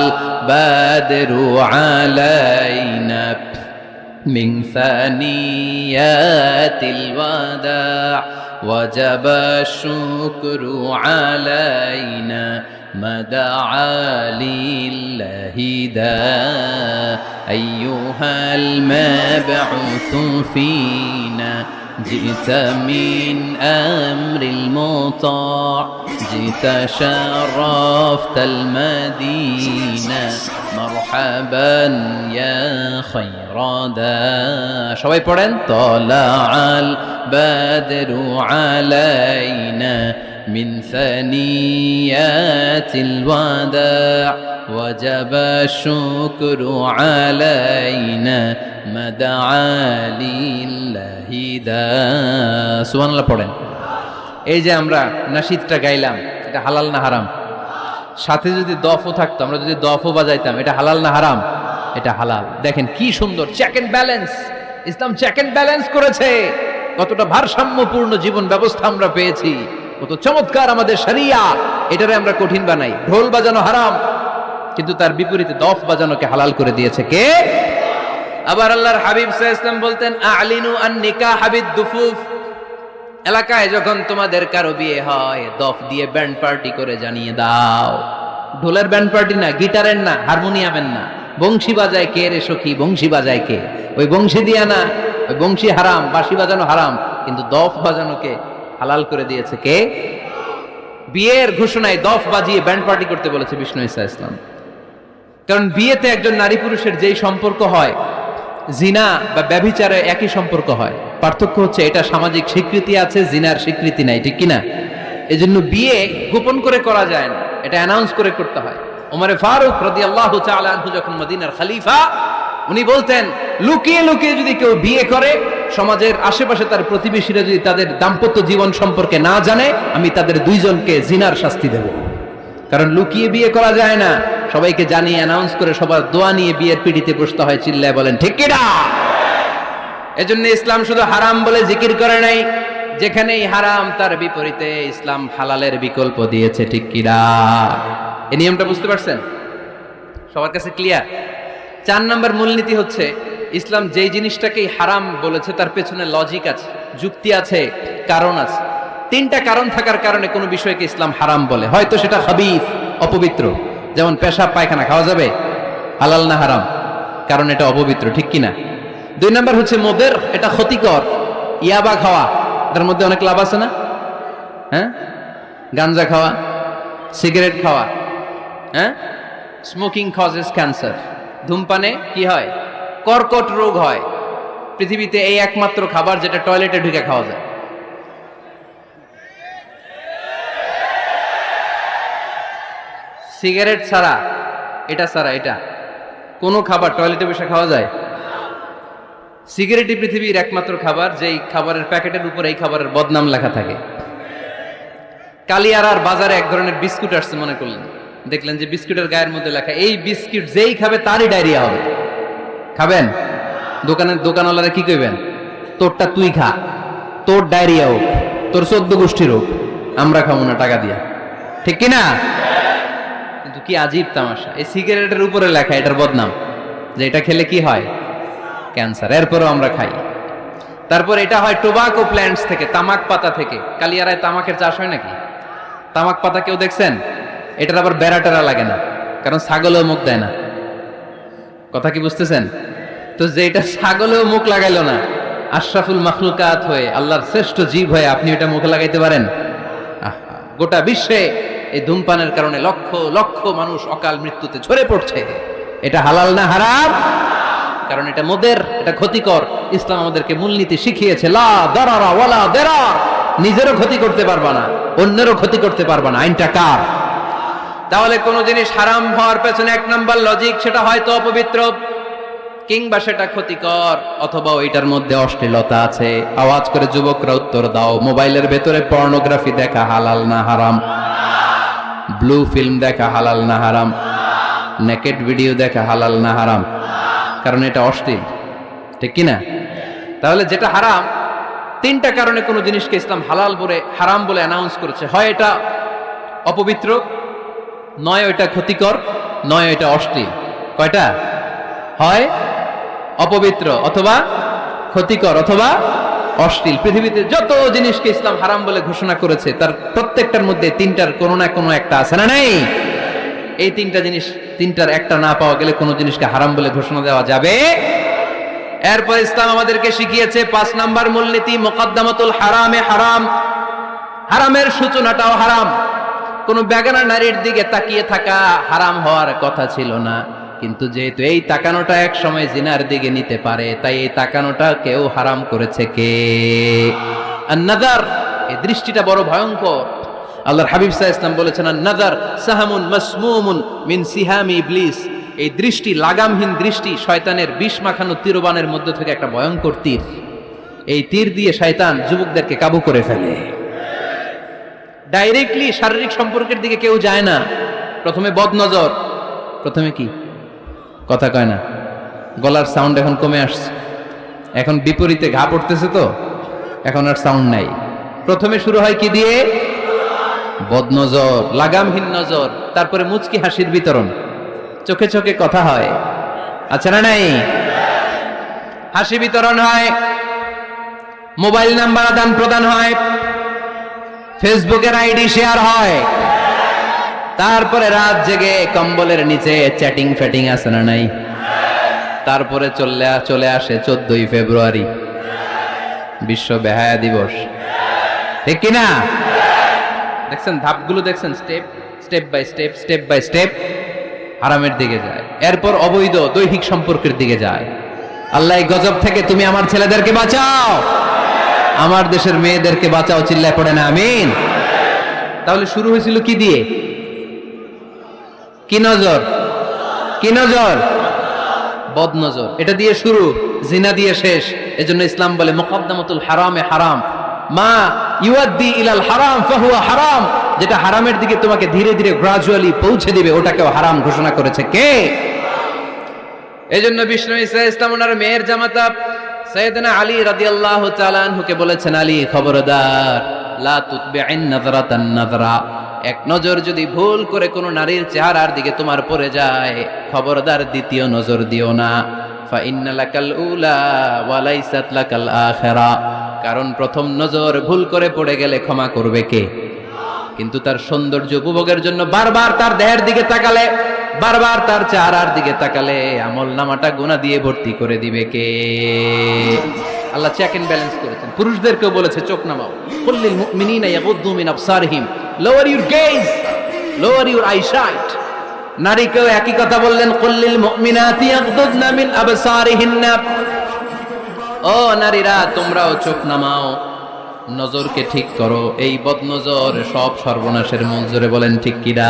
বাদরু আলাইনা মিন সানিয়াতিল ওয়াদা ওয়াজাবা শুকরু আলাইনা মাদআ লিল্লাহি দা আইয়ুহাল মাবউসু ফিনা جئت من أمر المطاع جئت شرفت المدينة مرحبا يا خير دا সবাই পড়েন طلع البدر علينا من ثنيات الوداع وجب الشكر علينا مدعا لله دا সুবহানাল্লাহ পড়েন। এই যে আমরা নাশিদটা গাইলাম, এটা হালাল না হারাম? সাথে যদি দফও থাকতো, আমরা যদি দফও বাজাইতাম, এটা হালাল না হারাম? এটা হালাল। দেখেন কি সুন্দর check and balance, Islam check and balance করেছে। কতটা ভারসাম্যপূর্ণ জীবন ব্যবস্থা আমরা পেয়েছি, কত চমৎকার আমাদের শরিয়া। এটারে আমরা কঠিন বানাই। ঢোল বাজানো হারাম, কিন্তু তার বিপরীতে দফ বাজানোকে হালাল করে দিয়েছে কে? আবার আল্লাহর হাবিব সাল্লাল্লাহু আলাইহি ওয়াসাল্লাম বলতেন আ'লিনু আন নিকাহ বিদ-দুফুফ, এলাকায় যখন তোমাদের কারো বিয়ে হয় দফ দিয়ে ব্যান্ড পার্টি করে জানিয়ে দাও। ঢোলের ব্যান্ড পার্টি না, গিটারের না, হারমোনিয়ামের না, বংশী বাজায় কে রে সখী, বংশী বাজায় কে? ওই বংশী দিয়া না, ওই বংশী হারাম, বাঁশি বাজানো হারাম, কিন্তু দফ বাজানোকে হালাল করে দিয়েছে কে? বিয়ের ঘোষণায় দফ বাজিয়ে ব্যান্ড পার্টি করতে বলেছে বিষ্ণু ঈসা ইসলাম। কারণ বিয়েতে একজন নারী পুরুষের যেই সম্পর্ক হয়, জিনা বা ব্যভিচারে একই সম্পর্ক হয়, পার্থক্য হচ্ছে এটা সামাজিক স্বীকৃতি আছে, জিনার স্বীকৃতি নাই, ঠিক কিনা? এজন্য বিয়ে গোপন করে করা যায় না, এটা অ্যানাউন্স করে করতে হয়। ওমরে ফারুক রাদিয়াল্লাহু তাআলা আনহু যখন মদিনার খলিফা, উনি বলতেন লুকিয়ে লুকিয়ে যদি কেউ বিয়ে করে, সমাজের আশেপাশে তার প্রতিবেশীরা যদি তাদের দাম্পত্য জীবন সম্পর্কে না জানে, আমি তাদের দুইজনকে জিনার শাস্তি দেব। কারণ লুকিয়ে বিয়ে করা যায় না, সবাইকে জানিয়ে অ্যানাউন্স করে সবার দোয়া নিয়ে বিয়ের পিড়িতে বসতে হয়, চিল্লায় বলেন ঠিক কিনা? এজন্য ইসলাম শুধু হারাম বলে জিকির করে নাই, যেখানেই হারাম তার বিপরীতে ইসলাম হালালের বিকল্প দিয়েছে, ঠিক কিনা? এই নিয়মটা বুঝতে পারছেন? সবার কাছে ক্লিয়ার? 4 নম্বর মূলনীতি হচ্ছে ইসলাম যেই জিনিসটাকেই হারাম বলেছে তার পেছনে লজিক আছে, যুক্তি আছে, কারণ আছে। 3টা কারণ থাকার কারণে কোনো বিষয়কে ইসলাম হারাম বলে। হয়তো সেটা খাবিস, অপবিত্র, যেমন পেশাব পায়খানা খাওয়া যাবে, হালাল না হারাম? কারণ এটা অপবিত্র, ঠিক কিনা? 2 নম্বর হচ্ছে মুদির, এটা ক্ষতিকর। ইয়াবা খাওয়া, এটার মধ্যে অনেক লাভ আছে না? হ্যাঁ, গাঞ্জা খাওয়া, সিগারেট খাওয়া, হ্যাঁ, স্মোকিং কজেস ক্যান্সার। ধূমপানে কি হয়? কর্কট রোগ হয়। পৃথিবীতে এই একমাত্র খাবার যেটা টয়লেটে ঢুকে খাওয়া যায়। সিগারেট ছাড়া, এটা ছাড়া, এটা কোনো খাবার টয়লেটে বসে খাওয়া যায়? সিগারেটই পৃথিবীর একমাত্র খাবার যেই খাবারের প্যাকেটের উপর এই খাবারের বদনাম লেখা থাকে। কালিয়ারার বাজারে এক ধরনের বিস্কুট আসছে, মনে করলেন, দেখলেন যে বিস্কুটের গায়ের মধ্যে লেখা এই বিস্কুট যেই খাবে তারই ডায়রিয়া হবে। খাবেন? দোকানওয়ালারা কি কইবেন? তোরটা তুই খা, তোর ডায়রিয়া হোক, তোর 14 গোষ্ঠীর হোক, আমরা খাবো না টাকা দিয়া, ঠিক কিনা? কিন্তু কি আজীব তামাশা, এই সিগারেটের উপরে লেখা এটার বদনাম, যে এটা খেলে কি হয়? ক্যান্সার। এরপরও আমরা খাই। তারপর এটা হয় টোবাকো প্ল্যান্টস থেকে, তামাক পাতা থেকে। কালিয়ারায় তামাকের চাষ হয় নাকি? তামাক পাতা কেউ দেখছেন? এটার আবার বেড়া টেরা লাগে না, কারণ ছাগলেও মুখ দেয় না। কথা কি বুঝতেছেন? তো যে এটা ছাগলেও মুখ লাগাইলো না, আশরাফুল মাখলুকাত হয়ে, আল্লাহর শ্রেষ্ঠ জীব হয়ে আপনি এটা মুখে লাগাইতে পারেন? গোটা বিশ্বে এই ধূমপানের কারণে লক্ষ লক্ষ মানুষ অকাল মৃত্যুতে ঝরে পড়ছে। এটা হালাল না হারাম? কারণ এটা মুদির, এটা ক্ষতিকর। ইসলাম আমাদেরকে মূলনীতি শিখিয়েছে, লা দারারা ওয়ালা দিরার। নিজেরও ক্ষতি করতে পারবা না, অন্যেরও ক্ষতি করতে পারবা না। আইনটা কার? তাহলে কোন জিনিস হারাম হওয়ার পেছনে 1 নম্বর লজিক, সেটা হয়তো অপবিত্র, কিংবা সেটা ক্ষতিকর, অথবা ওইটার মধ্যে অশ্লীলতা আছে। আওয়াজ করে যুবকরা উত্তর দাও, মোবাইলের ভেতরে পর্নোগ্রাফি দেখা হালাল না হারাম? ব্লু ফিল্ম দেখা হালাল না হারাম? নেকেড ভিডিও দেখা হালাল না হারাম? কারণ এটা অশ্লীল, ঠিক কিনা? তাহলে যেটা হারাম, 3টা কারণে কোনো জিনিসকে ইসলাম হালাল বলে, হারাম বলে অ্যানাউন্স করেছে। হয় এটা অপবিত্র, নয় ওইটা ক্ষতিকর, নয় ওইটা অশ্লীল। কয়টা? হয় অপবিত্র, অথবা ক্ষতিকর, অথবা অশ্লীল। পৃথিবীতে যত জিনিসকে ইসলাম হারাম বলে ঘোষণা করেছে তার প্রত্যেকটার মধ্যে 3টার কোনো না কোনো একটা আছে না নাই? এই 3টা জিনিস, 3টার একটা না পাওয়া গেলে কোনো জিনিসকে হারাম বলে ঘোষণা দেওয়া যাবে? এরপর ইসলাম আমাদেরকে শিখিয়েছে 5 নাম্বার মূলনীতি, মুকদ্দামাতুল হারামে হারাম। হারামের সূচনাটাও হারাম। কোন বেগানা নারীর দিকে তাকিয়ে থাকা হারাম হওয়ার কথা ছিল না, কিন্তু যেহেতু এই তাকানোটা এক সময় জিনার দিকে নিতে পারে, তাই এই তাকানোটা কেউ হারাম করেছে। কে? আন-নাযার, এই দৃষ্টিটা বড় ভয়ঙ্কর। আল্লাহর হাবিব সাল্লাল্লাহু আলাইহি ওয়াসাল্লাম বলেছেন, আন-নাযার সাহামুন মাসমুমুন মিন সিহামি ইবলিস। এই দৃষ্টি, লাগামহীন দৃষ্টি, শয়তানের বিষ মাখানো তীরবানের মধ্যে থেকে একটা ভয়ঙ্কর তীর। এই তীর দিয়ে শয়তান যুবকদেরকে কাবু করে ফেলে। ডাইরেক্টলি শারীরিক সম্পর্কের দিকে কেউ যায় না, প্রথমে বদনজর, প্রথমে কি কথা কয় না, গলার সাউন্ড এখন কমে আসছে, এখন বিপরীতে ঘা পড়তেছে, তো এখন আর সাউন্ড নাই। প্রথমে শুরু হয় কি দিয়ে? বদনজর, লাগামহীন নজর। তারপরে মুচকি হাসির বিতরণ, চোখে চোখে কথা হয়, আচ্ছা না নাই? হাসি বিতরণ হয়, মোবাইল নাম্বার আদান প্রদান হয়, ফেসবুকের আইডি শেয়ার হয়, তারপরে রাত জেগে কম্বলের নিচে চ্যাটিং ফ্যাটিং আছে না নাই? তারপরে চলে আসে 14ই ফেব্রুয়ারি, বিশ্ব বেহায়া দিবস, ঠিক কিনা? দেখছেন ধাপগুলো, দেখছেন স্টেপ বাই স্টেপ হারামের দিকে যায়, এরপর অবৈধ দৈহিক সম্পর্কের দিকে যায়। আল্লাহ এই গজব থেকে তুমি আমার ছেলেদেরকে বাঁচাও, আমার দেশের মেয়েদেরকে বাঁচাও, চিল্লায় পড়ে না আমিন। তাহলে শুরু হয়েছিল কি দিয়ে? কি নজর? বদ নজর, এটা দিয়ে শুরু, জিনা দিয়ে শেষ। এজন্য ইসলাম বলে মুকদ্দামাতুল হারামে হারাম, মা ইউআদ্দি ইলাল হারাম ফাহুয়া হারাম, যেটা হারামের দিকে তোমাকে ধীরে ধীরে গ্রাজুয়ালি পৌঁছে দিবে, ওটাকেও হারাম ঘোষণা করেছে কে? এজন্য বিষ্ণু ঈসা ইসলাম ওনার মেয়ের জামাতা সাইয়েদনা আলী রাদিয়াল্লাহু তাআলা আনহুকে বলেছেন, আলী খবরদার, লা তুতবি'ন নাযরাতান নাযরা, এক নজর যদি ভুল করে কোনো নারীর চেহারার দিকে তোমার পড়ে যায়, খবরদার দ্বিতীয় নজর দিও না। ফা ইন্না লাকাল উলা ওয়া লাইসাত লাকাল আখিরা, কারণ প্রথম নজর ভুল করে পড়ে গেলে ক্ষমা করবে কে? কিন্তু তার সৌন্দর্য উপভোগের জন্য বারবার তার দেহের দিকে তাকালে, বারবার তার চেহারার দিকে তাকালে আমল নামাটা গুনাহ দিয়ে ভর্তি করে দিবে কে? আল্লাহ চেক এন্ড ব্যালেন্স করেছেন। পুরুষদেরকেও বলেছে চোখ নামাও, কুল্লিল মুমিনিনা ইয়াগুদ্দু মিন আবসারিহিম, lower your gaze, lower your eyesight. নারীকেও একই কথা বললেন, কুল্লিল মুমিনাতি ইয়াগুদ্দুনা মিন আবসারিহিন্না, ও নারীরা তোমরাও চোখ নামাও, নজরকে ঠিক করো, এই বদনজর সব সর্বনাশের মূল। জোরে বলেন ঠিক কিনা?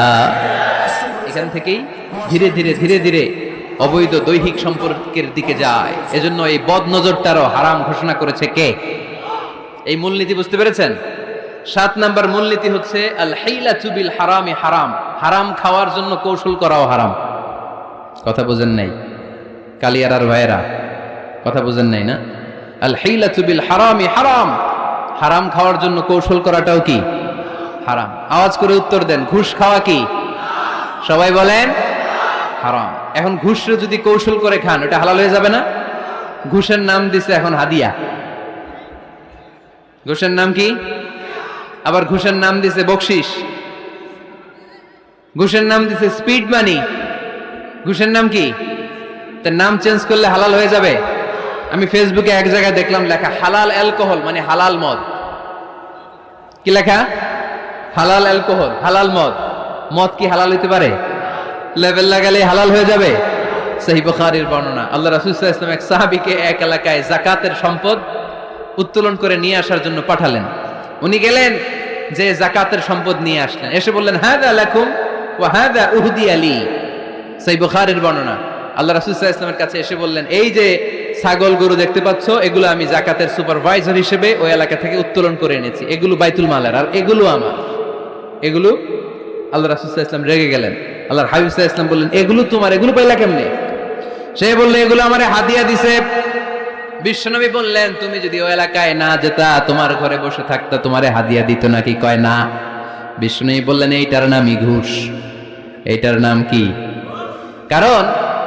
এখান থেকেই ধীরে ধীরে অবৈধ দৈহিক সম্পর্কের দিকে যায়। এজন্য এই বদনজরটারও হারাম ঘোষণা করেছে কে? এই মূলনীতি বুঝতে পেরেছেন? 7 নাম্বার মূলনীতি হচ্ছে আল হাইলাতু বিল হারামি হারাম, হারাম খাওয়ার জন্য কৌশল করাও হারাম। কথা বুঝেন নাই কালিয়ারার ভাইয়েরা? কথা বুঝেন নাই না? আল হাইলাতু বিল হারামি হারাম, হারাম খাওয়ার জন্য কৌশল করাটাও কি হারাম? আওয়াজ করে উত্তর দেন, ঘুষ খাওয়া কি? সবাই বলেন হারাম। এখন ঘুষরে যদি কৌশল করে খান, ওটা হালাল হয়ে যাবে না? ঘুষের নাম দিছে এখন হাদিয়া। ঘুষের নাম কি? আবার ঘুষের নাম দিছে বকশিস, ঘুষের নাম দিছে স্পিড মানি। ঘুষের নাম কি? তার নাম চেঞ্জ করলে হালাল হয়ে যাবে? আমি ফেসবুকে এক জায়গায় দেখলাম লেখা হালাল অ্যালকোহল, মানে হালাল মদ। কি লেখা? হালাল অ্যালকোহল, হালাল মদ। মদ কি হালাল হইতে পারে? লেভেল লাগালে হালাল হয়ে যাবে? সহিহ বুখারীর বর্ণনা, আল্লাহ রাসূল সাল্লাল্লাহু আলাইহি ওয়াসাল্লাম এক সাহাবীকে এক এলাকায় যাকাতের সম্পদ উত্তোলন করে নিয়ে আসার জন্য পাঠালেন। উনি গেলেন, যে যাকাতের সম্পদ নিয়ে আসলেন, এসে বললেন হাযা লাকুম ওয়া হাযা উহদিয়া লি। সহিহ বুখারীর বর্ণনা, আল্লাহ রাসূল সাল্লাল্লাহু আলাইহি ওয়াসাল্লামের কাছে এসে বললেন, এই যে ছাগল গরু দেখতে পাচ্ছ, এগুলো আমি যাকাতের সুপারভাইজার হিসেবে ওই এলাকা থেকে উত্তোলন করে এনেছি, এগুলো বাইতুল মালের, আর এগুলো আমার। এগুলো আল্লাহ রাসূল সাল্লাল্লাহু আলাইহি ওয়াসাল্লাম রেগে গেলেন। আল্লাহর হাবিব সাল্লাল্লাহু আলাইহি ওয়াসাল্লাম বললেন, এগুলো তোমার, এগুলো পাইলা কেমনে? সে বলল, এগুলো আমারে হাদিয়া দিছে। বিশ্বনবী বললেন, তুমি যদি ওই এলাকায় না যেতা, তোমার ঘরে বসে থাকতা, তোমারে হাদিয়া দিত নাকি? কয় না। বিশ্বনবী বললেন, এইটার নামই ঘুষ। এইটার নাম কি? কারণ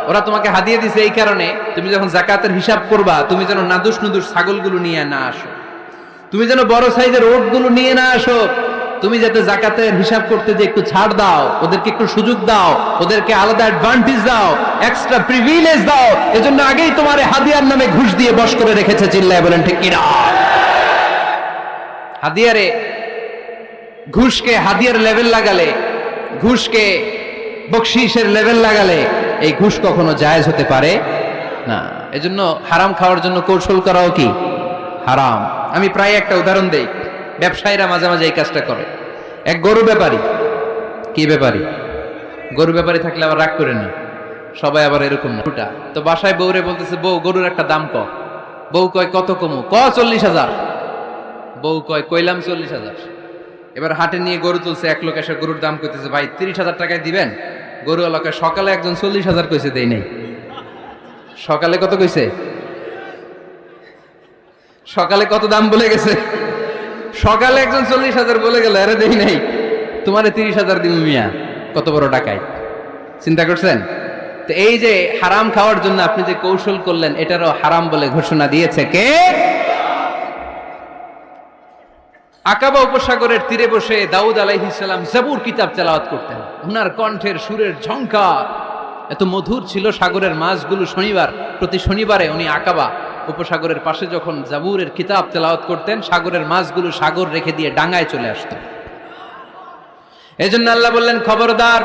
ওরা তোমাকে হাদিয়া দিছে এই কারণে, তুমি যখন যাকাতের হিসাব করবা, তুমি যেন নাদুস নুদুস ছাগলগুলো নিয়ে না আসো, তুমি যেন বড় সাইজের ওটগুলো নিয়ে না আসো, তুমি যাতে যাকাতের হিসাব করতে যে একটু ছাড় দাও, ওদেরকে একটু সুযোগ দাও, ওদেরকে আলাদা অ্যাডভান্টেজ দাও, এক্সট্রা প্রিভিলেজ দাও, এজন্য আগেই তোমার হাদিয়ার নামে ঘুষ দিয়ে বশ করে রেখেছে। চিল্লায় বলেন ঠিক কিনা? হাদিয়ারে, ঘুষকে হাদিয়ার লেভেল লাগালে, ঘুষকে বকশিসের লেভেল লাগালে এই ঘুষ কখনো জায়েজ হতে পারে না। এজন্য হারাম খাওয়ার জন্য কৌশল করাও কি হারাম। আমি প্রায় একটা উদাহরণ দেই, ব্যবসায়ীরা মাঝে মাঝে এই কাজটা করে। এক গরু ব্যাপারী, কি ব্যাপারী? গরু ব্যাপারী থাকলে আবার রাগ করে না, সবাই আবার এরকম না। তো বাসায় বউরে বলতেছে, বউ গরুর একটা দাম ক। বউ কয় কত কমু? 40,000। বউ কয় কইলাম 40,000। এবার হাটে নিয়ে গরু তুলছে, এক লোক এসে গরুর দাম কইতেছে, ভাই 30,000 টাকায় দিবেন? গরু এলাকা সকালে একজন 40,000 কইছে, দেই নাই। সকালে কত কইছে? সকালে কত দাম বলে গেছে? সকালে একজন 40,000 বলে গেল, আরে দেই নাই, তোমারে 30,000 দিব মিয়া। কত বড় টাকায়, চিন্তা করছেন? তো এই যে হারাম খাওয়ার জন্য আপনি যে কৌশল করলেন, এটারও হারাম বলে ঘোষণা দিয়েছে কে? আকাবা উপসাগরের তীরে বসে দাউদ আলাইহিস সালাম জাবুর কিতাব তেলাওয়াত করতেন। ওনার কণ্ঠের সুরের ঝংকার এত মধুর ছিল, সাগরের মাছগুলো প্রতি শনিবারে উনি আকাবা উপসাগরের পাশে যখন জাবুরের কিতাব তেলাওয়াত করতেন, সাগরের মাছগুলো সাগর রেখে দিয়ে ডাঙায় চলে আসতো। এজন্য আল্লাহ বললেন, খবরদার,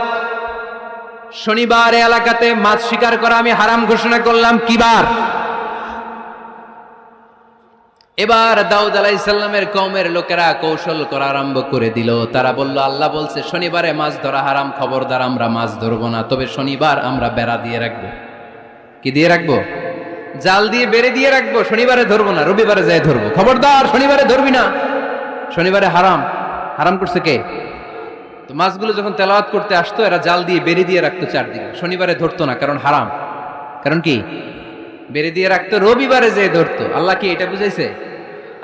শনিবার এলাকাতে মাছ শিকার করা আমি হারাম ঘোষণা করলাম। কি বার? এবার দাউদ আলাইহিস সালামের কওমের লোকেরা কৌশল করা আরম্ভ করে দিল। তারা বলল, আল্লাহ বলছে শনিবারে মাছ ধরা হারাম, খবরদার আমরা মাছ ধরবো না, তবে শনিবার আমরা বেড়া দিয়ে রাখবো। কি দিয়ে রাখবো? জাল দিয়ে বেড়ে দিয়ে রাখবো। শনিবারে ধরবো না, রবিবারে যাই ধরবো। খবরদার শনিবারে ধরবি না, শনিবারে হারাম। হারাম করছে কে? তো মাছগুলো যখন তেলাওয়াত করতে আসতো, এরা জাল দিয়ে বেড়ে দিয়ে রাখতো চারদিকে, শনিবারে ধরতো না, কারণ হারাম। কারণ কি? বেড়ে দিয়ে রাখতো, রবিবারে যেয়ে ধরতো। আল্লাহ কি এটা বুঝাইছে?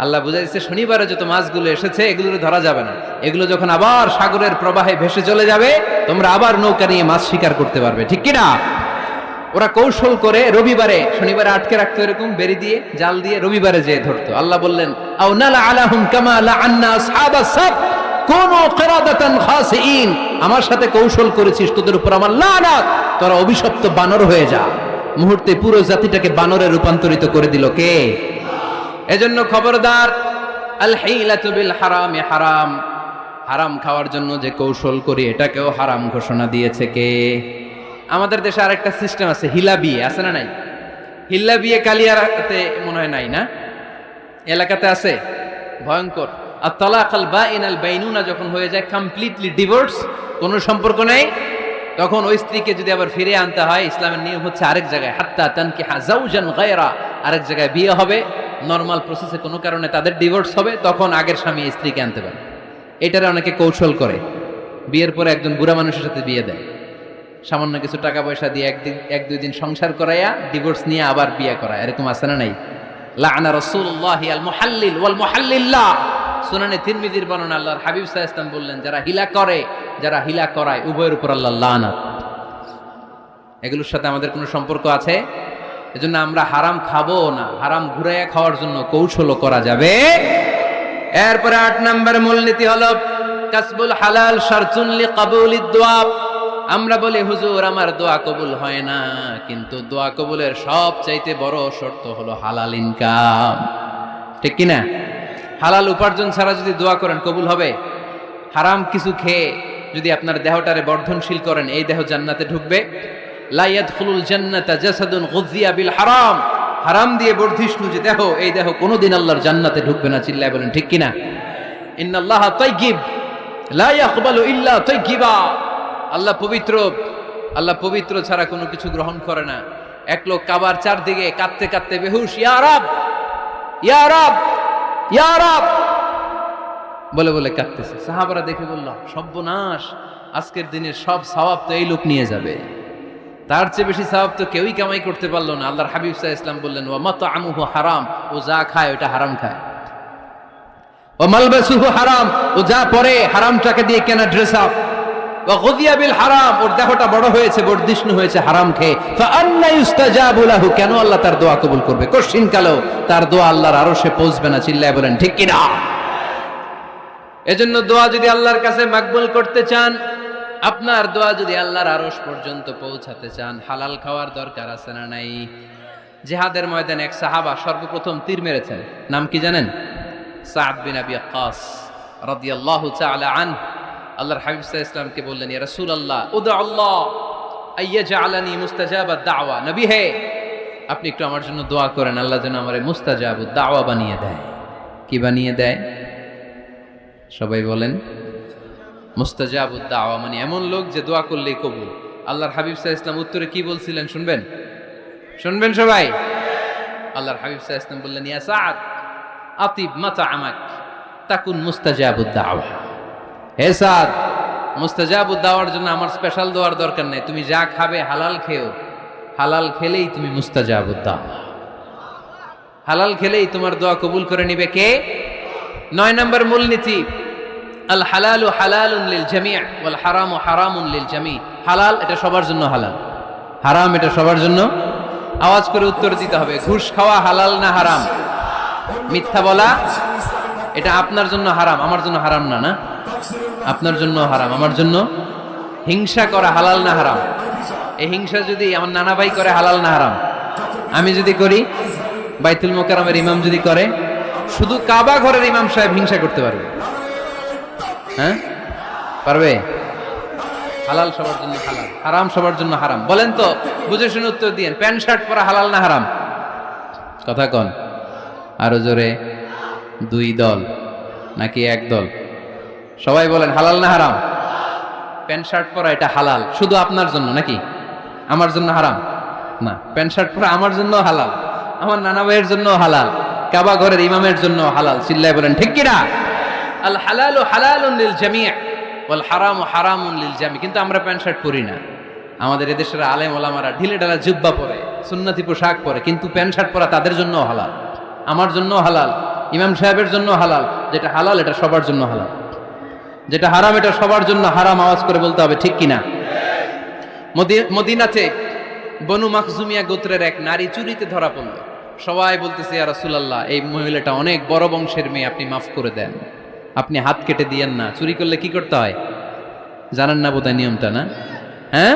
আল্লাহ বুঝাইছে শনিবারে যত মাছগুলো এসেছে এগুলো ধরা যাবে না, এগুলো যখন আবার সাগরের প্রবাহে ভেসে চলে যাবে, তোমরা আবার নৌকা নিয়ে মাছ শিকার করতে পারবে। ঠিক কিনা? ওরা কৌশল করে রবিবারে, শনিবারে আটকে রাখতো, এরকম বেড়ে দিয়ে জাল দিয়ে রবিবারে যেয়ে ধরতো। আল্লাহ বললেন, আও নালা আলাহুম কামা লাআন্না আসহাবাস সাবত কুনু কিরাদাতান খাসিইন, আমার সাথে কৌশল করেছিস, তোদের উপর আমার লানাত, তোরা অভিশপ্ত বানর হয়ে যা। মুহূর্তে পুরো জাতিটাকে বানরে রূপান্তরিত করে দিল কে? এজন্য খবরদার, আল হিলাতু বিল হারামি হারাম, হারাম খাওয়ার জন্য যে কৌশল করি এটাকেও হারাম ঘোষণা দিয়েছে কে? আমাদের দেশে আরেকটা সিস্টেম আছে, হিলা বিয়ে আছে না নাই? হিল্লা বিয়ে কালিয়াতে মনে হয় নাই না? এলাকাতে আছে, ভয়ঙ্কর। আর তালাক আল বাইন আল বাইনুনা যখন হয়ে যায়, কমপ্লিটলি ডিভোর্স, কোনো সম্পর্ক নেই, তখন ওই স্ত্রীকে যদি আবার ফিরে আনতে হয়, ইসলামের নিয়ম হচ্ছে আরেক জায়গায়, হাত্তা তানকিহা যাওজান গায়রা, আরেক জায়গায় বিয়ে হবে, নরমাল প্রসেসে কোনো কারণে তাদের ডিভোর্স হবে, তখন আগের স্বামী স্ত্রীকে আনতে পারে। এটারে অনেকে কৌশল করে, বিয়ের পরে একজন বুড়া মানুষের সাথে বিয়ে দেয়, সামান্য কিছু টাকা পয়সা দিয়ে এক দুই দিন সংসার করাইয়া ডিভোর্স নিয়ে আবার বিয়ে করায়। এরকম আছে না নাই? লাআনা রাসূলুল্লাহি আল মুহাল্লিল ওয়াল মুহাল্লিল্লাহ, সুনানে তিরমিজির বর্ণনা, আল্লাহর হাবিব সাল্লাল্লাহু আলাইহি ওয়াসাল্লাম বললেন, যারা হিলা করে, যারা হিলা করায়, উভয়ের উপর আল্লাহর লানাত। এগুলোর সাথে আমাদের কোনো সম্পর্ক আছে? এজন্য আমরা হারাম খাবো না, হারাম ঘুরাইয়া খাওয়ার জন্য কৌশলও করা যাবে। এরপরে 8 নম্বর মূলনীতি হলো কাসবুল হালাল শারতুন লিকাবুলিদ দুআ। আমরা বলি, হুজুর আমার দোয়া কবুল হয় না, কিন্তু দোয়া কবুলের সবচাইতে বড় শর্ত হলো হালাল ইনকাম। ঠিক কিনা? হালাল উপার্জন ছাড়া যদি দোয়া করেন কবুল হবে? হারাম কিছু খেয়ে যদি আপনার দেহটারে বর্ধনশীল করেন, এই দেহ জান্নাতে ঢুকবে? লা ইয়াদখুলুল জান্নাতা জাসাদুন গুযিয়া বিল হারাম, হারাম দিয়ে বর্ধিষ্ণু যে দেহ, এই দেহ কোনোদিন আল্লাহর জান্নাতে ঢুকবে না। চিল্লায় বলেন ঠিক কিনা? ইন্নাল্লাহা তাইয়্যিব লা ইয়াকবালু ইল্লা তাইয়্যিবা, আল্লাহ পবিত্র, আল্লাহ পবিত্র ছাড়া কোনো কিছু গ্রহণ করে না। এক লোক কাবার চারদিকে কাঁদতে কাঁদতে বেহুশ, ইয়া রাব ইয়া রাব ইয়া রাব বলে বলে কাঁদতেছে। সাহাবারা দেখে বলল, সর্বনাশ, আজকের দিনের সব সওয়াব তো এই লোক নিয়ে যাবে, তার চেয়ে বেশি সওয়াব তো কেউই কামাই করতে পারলো না। আল্লাহর হাবিব সাল্লাল্লাহু আলাইহি ওয়াসাল্লাম বললেন, ওয়া মাতআমুহু হারাম, ও যা খায় ওটা হারাম খায়। ওয়া মালবাসুহু হারাম, ও যা পরে হারামটাকে দিয়ে কেনা ড্রেস আপ। ওয়া গুযিয়া বিল হারাম, ওর দেহটা বড় হয়েছে, বর্ধিষ্ণু হয়েছে হারাম খেয়ে। ফাআন্না ইউস্তাজাবু লাহু, কেন আল্লাহ তার দোয়া কবুল করবে? কোশ্চিন কালেও তার দোয়া আল্লাহর আরশে পৌঁছবে না। চিল্লায় বলেন ঠিক কিনা? এজন্য দোয়া যদি আল্লাহর কাছে মাকবুল করতে চান, আপনার দোয়া যদি আল্লাহর আরশ পর্যন্ত পৌঁছাতে চান, হালাল খাওয়ার দরকার আছে না নাই? জিহাদের ময়দানে এক সাহাবা সর্বপ্রথম তীর মেরেছেন, নাম কি জানেন? সাদ বিন আবি ওয়াক্কাস রাদিয়াল্লাহু তাআলা আনহু। আল্লাহর হাবিব সাল্লাল্লাহু আলাইহি ওয়াসাল্লামকে বললেন, ইয়া রাসূলুল্লাহ উদু আল্লাহ আইয়াজআলানি মুস্তাজাবাদ দাওয়া, নবী হে আপনি একটু আমার জন্য দোয়া করেন, আল্লাহ যেন আমারে মুস্তাজাবুদ দাওয়া বানিয়ে দেয়। কি বানিয়ে দেয়? সবাই বলেন মুস্তাজাবুদ দাওয়া মানে এমন লোক যে দোয়া করলেই কবুল। আল্লাহর হাবিব সাল্লাল্লাহু আলাইহি ওয়াসাল্লাম উত্তরে কি বলছিলেন শুনবেন? শুনবেন সবাই? আল্লাহর হাবিব সাল্লাল্লাহু আলাইহি ওয়াসাল্লাম বললেন, ইয়া সাদ আতিব মাতআমাক তাকুন মুস্তাজাবুদ দাওয়া। হে সাদ, মুস্তাজাবুদ দাওয়ার জন্য আমার স্পেশাল দোয়ার দরকার নেই, তুমি যা খাবে হালাল খেও, হালাল খেলেই তুমি মুস্তাজাবুদ দাওয়া, হালাল খেলেই তোমার দোয়া কবুল করে নিবে কে? 9 নম্বর মূলনীতি, আল হালালু হালালুন লিল জামি' ওয়াল হারামু হারামুন লিল জামি'। হালাল এটা সবার জন্য হালাল, হারাম এটা সবার জন্য? আওয়াজ করে উত্তর দিতে হবে। ঘুষ খাওয়া হালাল না হারাম? মিথ্যা বলা এটা আপনার জন্য হারাম, আমার জন্য হারাম না? না, আপনার জন্য হারাম, আমার জন্য। হিংসা করা হালাল না হারাম? এই হিংসা যদি আমার নানা ভাই করে হালাল না হারাম? আমি যদি করি, বাইতুল মোকাররমের ইমাম যদি করে, শুধু কাবা ঘরের ইমাম সাহেব হিংসা করতে পারবে? হ্যাঁ, পারবে? হালাল সবার জন্য হালাল, হারাম সবার জন্য হারাম। বলেন তো, বুঝে শুনে উত্তর দিয়েন। প্যান্ট শার্ট পরা হালাল না হারাম? কথা কন আরো জোরে। দুই দল নাকি এক দল? সবাই বলেন হালাল না হারাম? প্যান্ট শার্ট পরা এটা হালাল শুধু আপনার জন্য নাকি? আমার জন্য হারাম না। প্যান্ট শার্ট পরা আমার জন্য হালাল, আমার নানা ভাইয়ের জন্য হালাল, কাবা ঘরের ইমামের জন্য হালাল। চিল্লায় বলেন ঠিক কিনা? আল হালালু হালালুন লিল জামি' ওয়াল হারামু হারামুন লিল জামি'। কিন্তু আমরা প্যান্ট শার্ট পরি না। আমাদের এদেশের আলেম ওলামারা ঢিলে ঢালা জুব্বা পরে, সুন্নতি পোশাক পরে, কিন্তু প্যান্ট শার্ট পরা তাদের জন্য হালাল, আমার জন্য হালাল, ইমাম সাহেবের জন্য হালাল। যেটা হালাল এটা সবার জন্য হালাল, যেটা হারাম এটা সবার জন্য হারাম। আওয়াজ করে বলতে হবে ঠিক কিনা? মদিনাতে বনু মাখজুমিয়া গোত্রের এক নারী চুরিতে ধরা পড়ল। সবাই বলতেছে ইয়া রাসূলুল্লাহ, এই মহিলাটা অনেক বড় বংশের মেয়ে, আপনি মাফ করে দেন, আপনি হাত কেটে দিয়েন না। চুরি করলে কি করতে হয় জানেন না বোধহয় নিয়মটা, না? হ্যাঁ,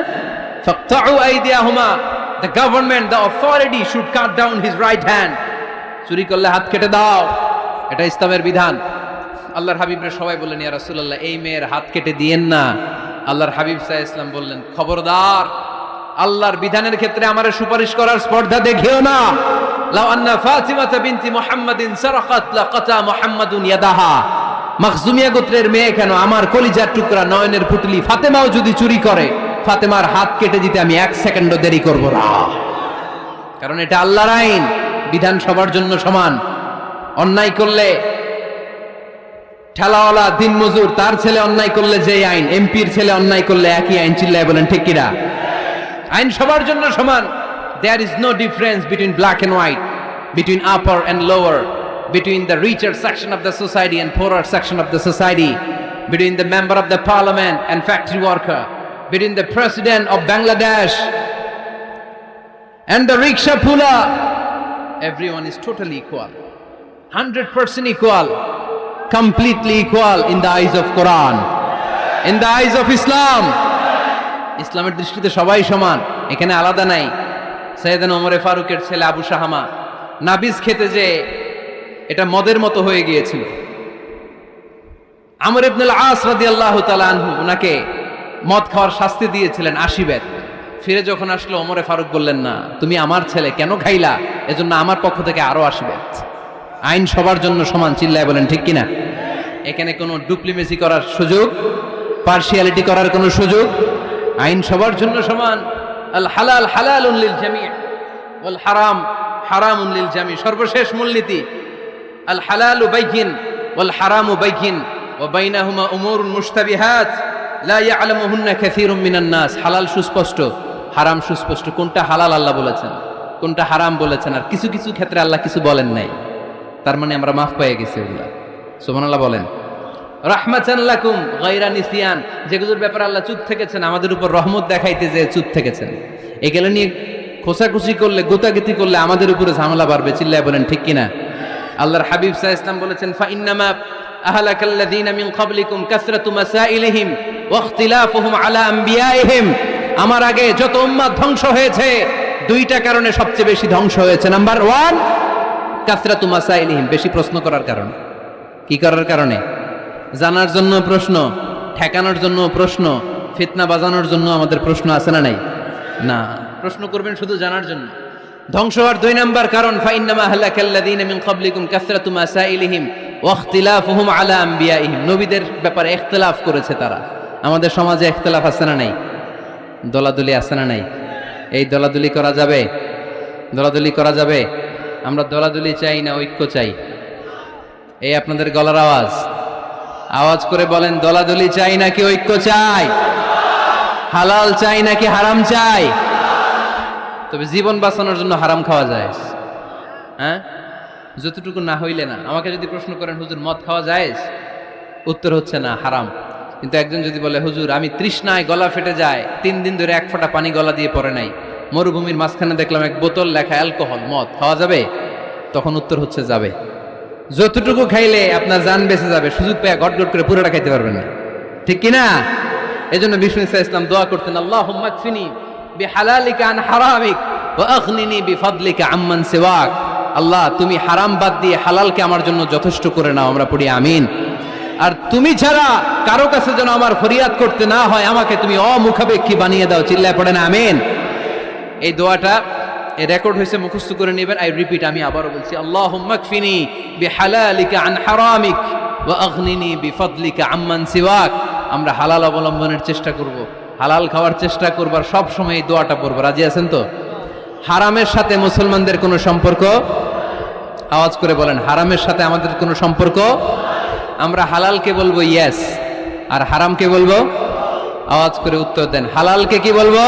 ফাকতাউ আইদিয়াহুমা, the government, the authority should cut down his right hand. চুরি করলে হাত কেটে দাও, এটা ইসলামের বিধান। আল্লাহর হাবিবরা সবাই বললেন ইয়া রাসূলুল্লাহ, এই মেয়ের হাত কেটে দিয়েন না। আল্লাহর হাবিব সাল্লাল্লাহু আলাইহি ওয়াসাল্লাম বললেন, খবরদার, আল্লাহর বিধানের ক্ষেত্রে আমারে সুপারিশ করার স্পর্ধা দেখিও না। লাউ আন্না ফাতিমাতা বিনতি মুহাম্মাদিন সারাকাত লাকাতা মুহাম্মাদুন ইয়াদাহা। মাখজুমিয়া গোত্রের মেয়ে কেন, আমার কলিজার টুকরা নয়নের পুতলি ফাতেমাও যদি চুরি করে, ফাতেমার হাত কেটে দিতে আমি এক সেকেন্ডও দেরি করব না। কারণ এটা আল্লাহর আইন, বিধান সবার জন্য সমান। অন্যায় করলে ঠেলাওয়ালা দিনমজুর তার ছেলে অন্যায় করলে যে আইন, এমপির ছেলে অন্যায় করলে একই আইন। চিল্লায় বলেন ঠিক কিনা? আইন সবার জন্য সমান। There is no difference between black and white, between upper and lower, between the richer section of the society and poorer section of the society, between the member of the parliament and factory worker, between the president of Bangladesh and the rickshaw puller. Everyone is totally equal, 100% equal, completely equal in the eyes of Quran, in the eyes of Islam. ইসলামের দৃষ্টিতে সবাই সমান, এখানে আলাদা নাই। সাইয়েদনা ওমর ফারুকের ছেলে আবু শাহামা নাবিজ খেতে যে এটা মদের মতো হয়ে গিয়েছিল। আমর ইবনুল আস রাদিয়াল্লাহু তাআলা আনহু ওনাকে মদ খাওয়ার শাস্তি দিয়েছিলেন 80 বেত। ফিরে যখন আসলো ওমরে ফারুক বললেন, না, তুমি আমার ছেলে কেন খাইলা, এজন্য আমার পক্ষ থেকে আরো 80 বেত। আইন সবার জন্য সমান। চিল্লায় বলেন ঠিক কিনা? এখানে কোনো ডুপ্লিমেসি করার সুযোগ, পার্সিয়ালিটি করার কোনো সুযোগ, আইন সবার জন্য সমান। আল হালাল হালালুন লিল জামি' ওয়াল হারাম হারামুন লিল জামি'। সর্বশেষ মূলনীতি, আল হালালু বাইয়িন ওয়াল হারামু বাইয়িন ওয়া বাইনাহুমা উমুরুন মুশতাবিহাত লা ইয়ালামুহুন্না কাসীরুম মিনান নাস। হালাল সুস্পষ্ট, হারাম সুস্পষ্ট। কোনটা হালাল আল্লাহ বলেছেন, কোনটা হারাম বলেছেন, আর কিছু কিছু ক্ষেত্রে আল্লাহ কিছু বলেন নাই, তার মানে আমরা মাফ পেয়ে গেছি ওগুলা। সুবহানাল্লাহ বলেন। রাহমাতান লাকুম গায়রা নিসিয়ান, যেগুলোর ব্যাপারে আল্লাহ চুপ থেকেছেন, আমাদের উপর রহমত দেখাইতে যে চুপ থেকেছেন। এগুলো নিয়ে খোসাখুশি করলে, গোতাগিতি করলে আমাদের উপরে ঝামেলা বাড়বে। চিল্লায় বলেন ঠিক কিনা? আল্লাহর হাবিব সাল্লাল্লাহু আলাইহি ওয়াসাল্লাম বলেছেন, ফা ইন্নামা আহলাকাল্লাযীনা মিন ক্বাবলিকুম কাসরাতু মাসাইলিহিম ওয়া ইখতিলাফুহুম আলা আমবিয়াইহিম। আমার আগে যত উম্মাত ধ্বংস হয়েছে, দুইটা কারণে সবচেয়ে বেশি ধ্বংস হয়েছে। নাম্বার 1, কাসরাতু মাসাইলিহিম, বেশি প্রশ্ন করার কারণে। কি করার কারণে? জানার জন্য প্রশ্ন, ঠেকানোর জন্য প্রশ্ন, ফিতনা বাজানোর জন্য আমাদের প্রশ্ন আছে না নাই? না, প্রশ্ন করবেন শুধু জানার জন্য। ধ্বংস হওয়ার 2 নাম্বার কারণ, ফাইন্নামা আহলাকাল্লাযীনা মিন ক্বাবলিকুম কাসরাতু মাসাইলিহিম ওয়া ইখতিলাফুহুম আলা আমবিয়াইহিম। নবীদের ব্যাপারে ইখতিলাফ করেছে তারা। আমাদের সমাজে ইখতিলাফ আছে না নাই? দলাদলি আছে না নাই? এই দলাদলি করা যাবে? দলাদলি করা যাবে? আমরা দলাদলি চাই না ঐক্য চাই? এই আপনাদের গলার আওয়াজ, আওয়াজ করে বলেন, দলাদলি চাই নাকি ঐক্য চাই? হালাল চাই নাকি হারাম চাই? তবে জীবন বাঁচানোর জন্য হারাম খাওয়া যায়, হ্যাঁ, যতটুকু না হইলে না। আমাকে যদি প্রশ্ন করেন, হুজুর মদ খাওয়া যায়? উত্তর হচ্ছে না, হারাম। কিন্তু একজন যদি বলে, হুজুর আমি তৃষ্ণায় গলা ফেটে যায়, 3 দিন ধরে 1 ফোঁটা পানি গলা দিয়ে পড়ে নাই, মরুভূমির মাঝখানে দেখলাম এক বোতল লেখা অ্যালকোহল, মদ, খাওয়া যাবে? তখন উত্তর হচ্ছে যাবে। যতটুকু খাইলে আপনার জান বেঁচে যাবে, সুযোগ পেয়ে গট গট করে পুরোটা খাইতে পারবেন না, ঠিক কিনা? এই জন্য বিষ্ণু ইসলাম দোয়া করতেন, আল্লাহুম্মা কফিনি বিহালালিকা আন হারামিক ওয়া আগনিনি বিফাদলিকা আম্মান সিওয়াক। আল্লাহ, তুমি হারাম বাদ দিয়ে হালালকে আমার জন্য যথেষ্ট করে নাও। আমরা পড়ি আমিন। আর তুমি ছাড়া কারো কাছে যেন আমার ফরিয়াদ করতে না হয়, আমাকে তুমি অমুখাপেক্ষী বানিয়ে দাও। চিল্লায় পড়েন আমিন। এই দোয়াটা এই রেকর্ড হয়েছে, মুখস্থ করে নেবেন। আই রিপিট, আমি আবারও বলছি, আল্লাহুম্মা কফিনি বিহালালিকা আন হারামিক ওয়া আগনিনি বিফাদলিকা আম্মান সিওয়াক। আমরা হালাল অবলম্বনের চেষ্টা করব, হালাল খাওয়ার চেষ্টা করব, আর সব সময় এই দোয়াটা পড়ব। রাজি আছেন তো? হারামের সাথে মুসলমানদের কোনো সম্পর্ক? আওয়াজ করে বলেন, হারামের সাথে আমাদের কোনো সম্পর্ক? আমরা হালালকে বলবো ইয়েস, আর হারামকে বলবো? আওয়াজ করে উত্তর দেন। হালালকে কি বলবো?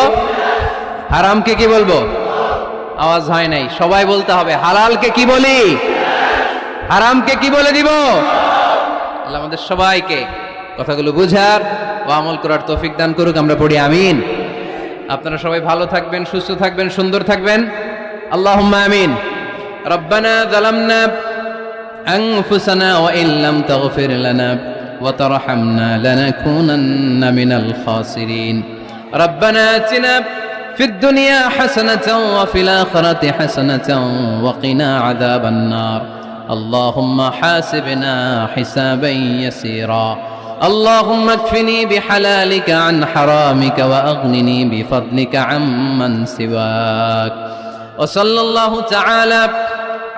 হারামকে কি বলবো? আওয়াজ হয় নাই, সবাই বলতে হবে। হালালকে কি বলি? হারামকে কি বলে দিব? আল্লাহ আমাদের সবাইকে কথাগুলো বুঝার ও আমল করার তৌফিক দান করুক। আমরা পড়ি আমিন। আপনারা সবাই ভালো থাকবেন, সুস্থ থাকবেন, সুন্দর থাকবেন। আল্লাহুম্মা আমিন। রব্বানা যালামনা আনফুসানা ওয়া ইল্লাম তাগফির লানা ওয়া তারহামনা লানাকুনান্না মিনাল খাসিরিন। রব্বানা আতিনা ফিদ দুনিয়া হাসানাতাও ওয়া ফিল আখিরাতি হাসানাতাও ওয়া কিনা আযাবান নার। আল্লাহুম্মা হাসিবনা হিসাবান ইয়াসীরা। اللهم اكفني بحلالك عن حرامك وأغنني بفضلك عمن سواك. وصلى الله تعالى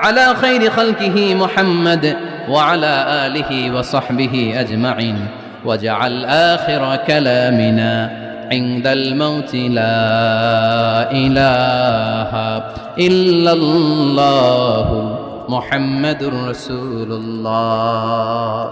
على خير خلقه محمد وعلى آله وصحبه أجمعين. وجعل آخر كلامنا عند الموت لا إله إلا الله محمد رسول الله.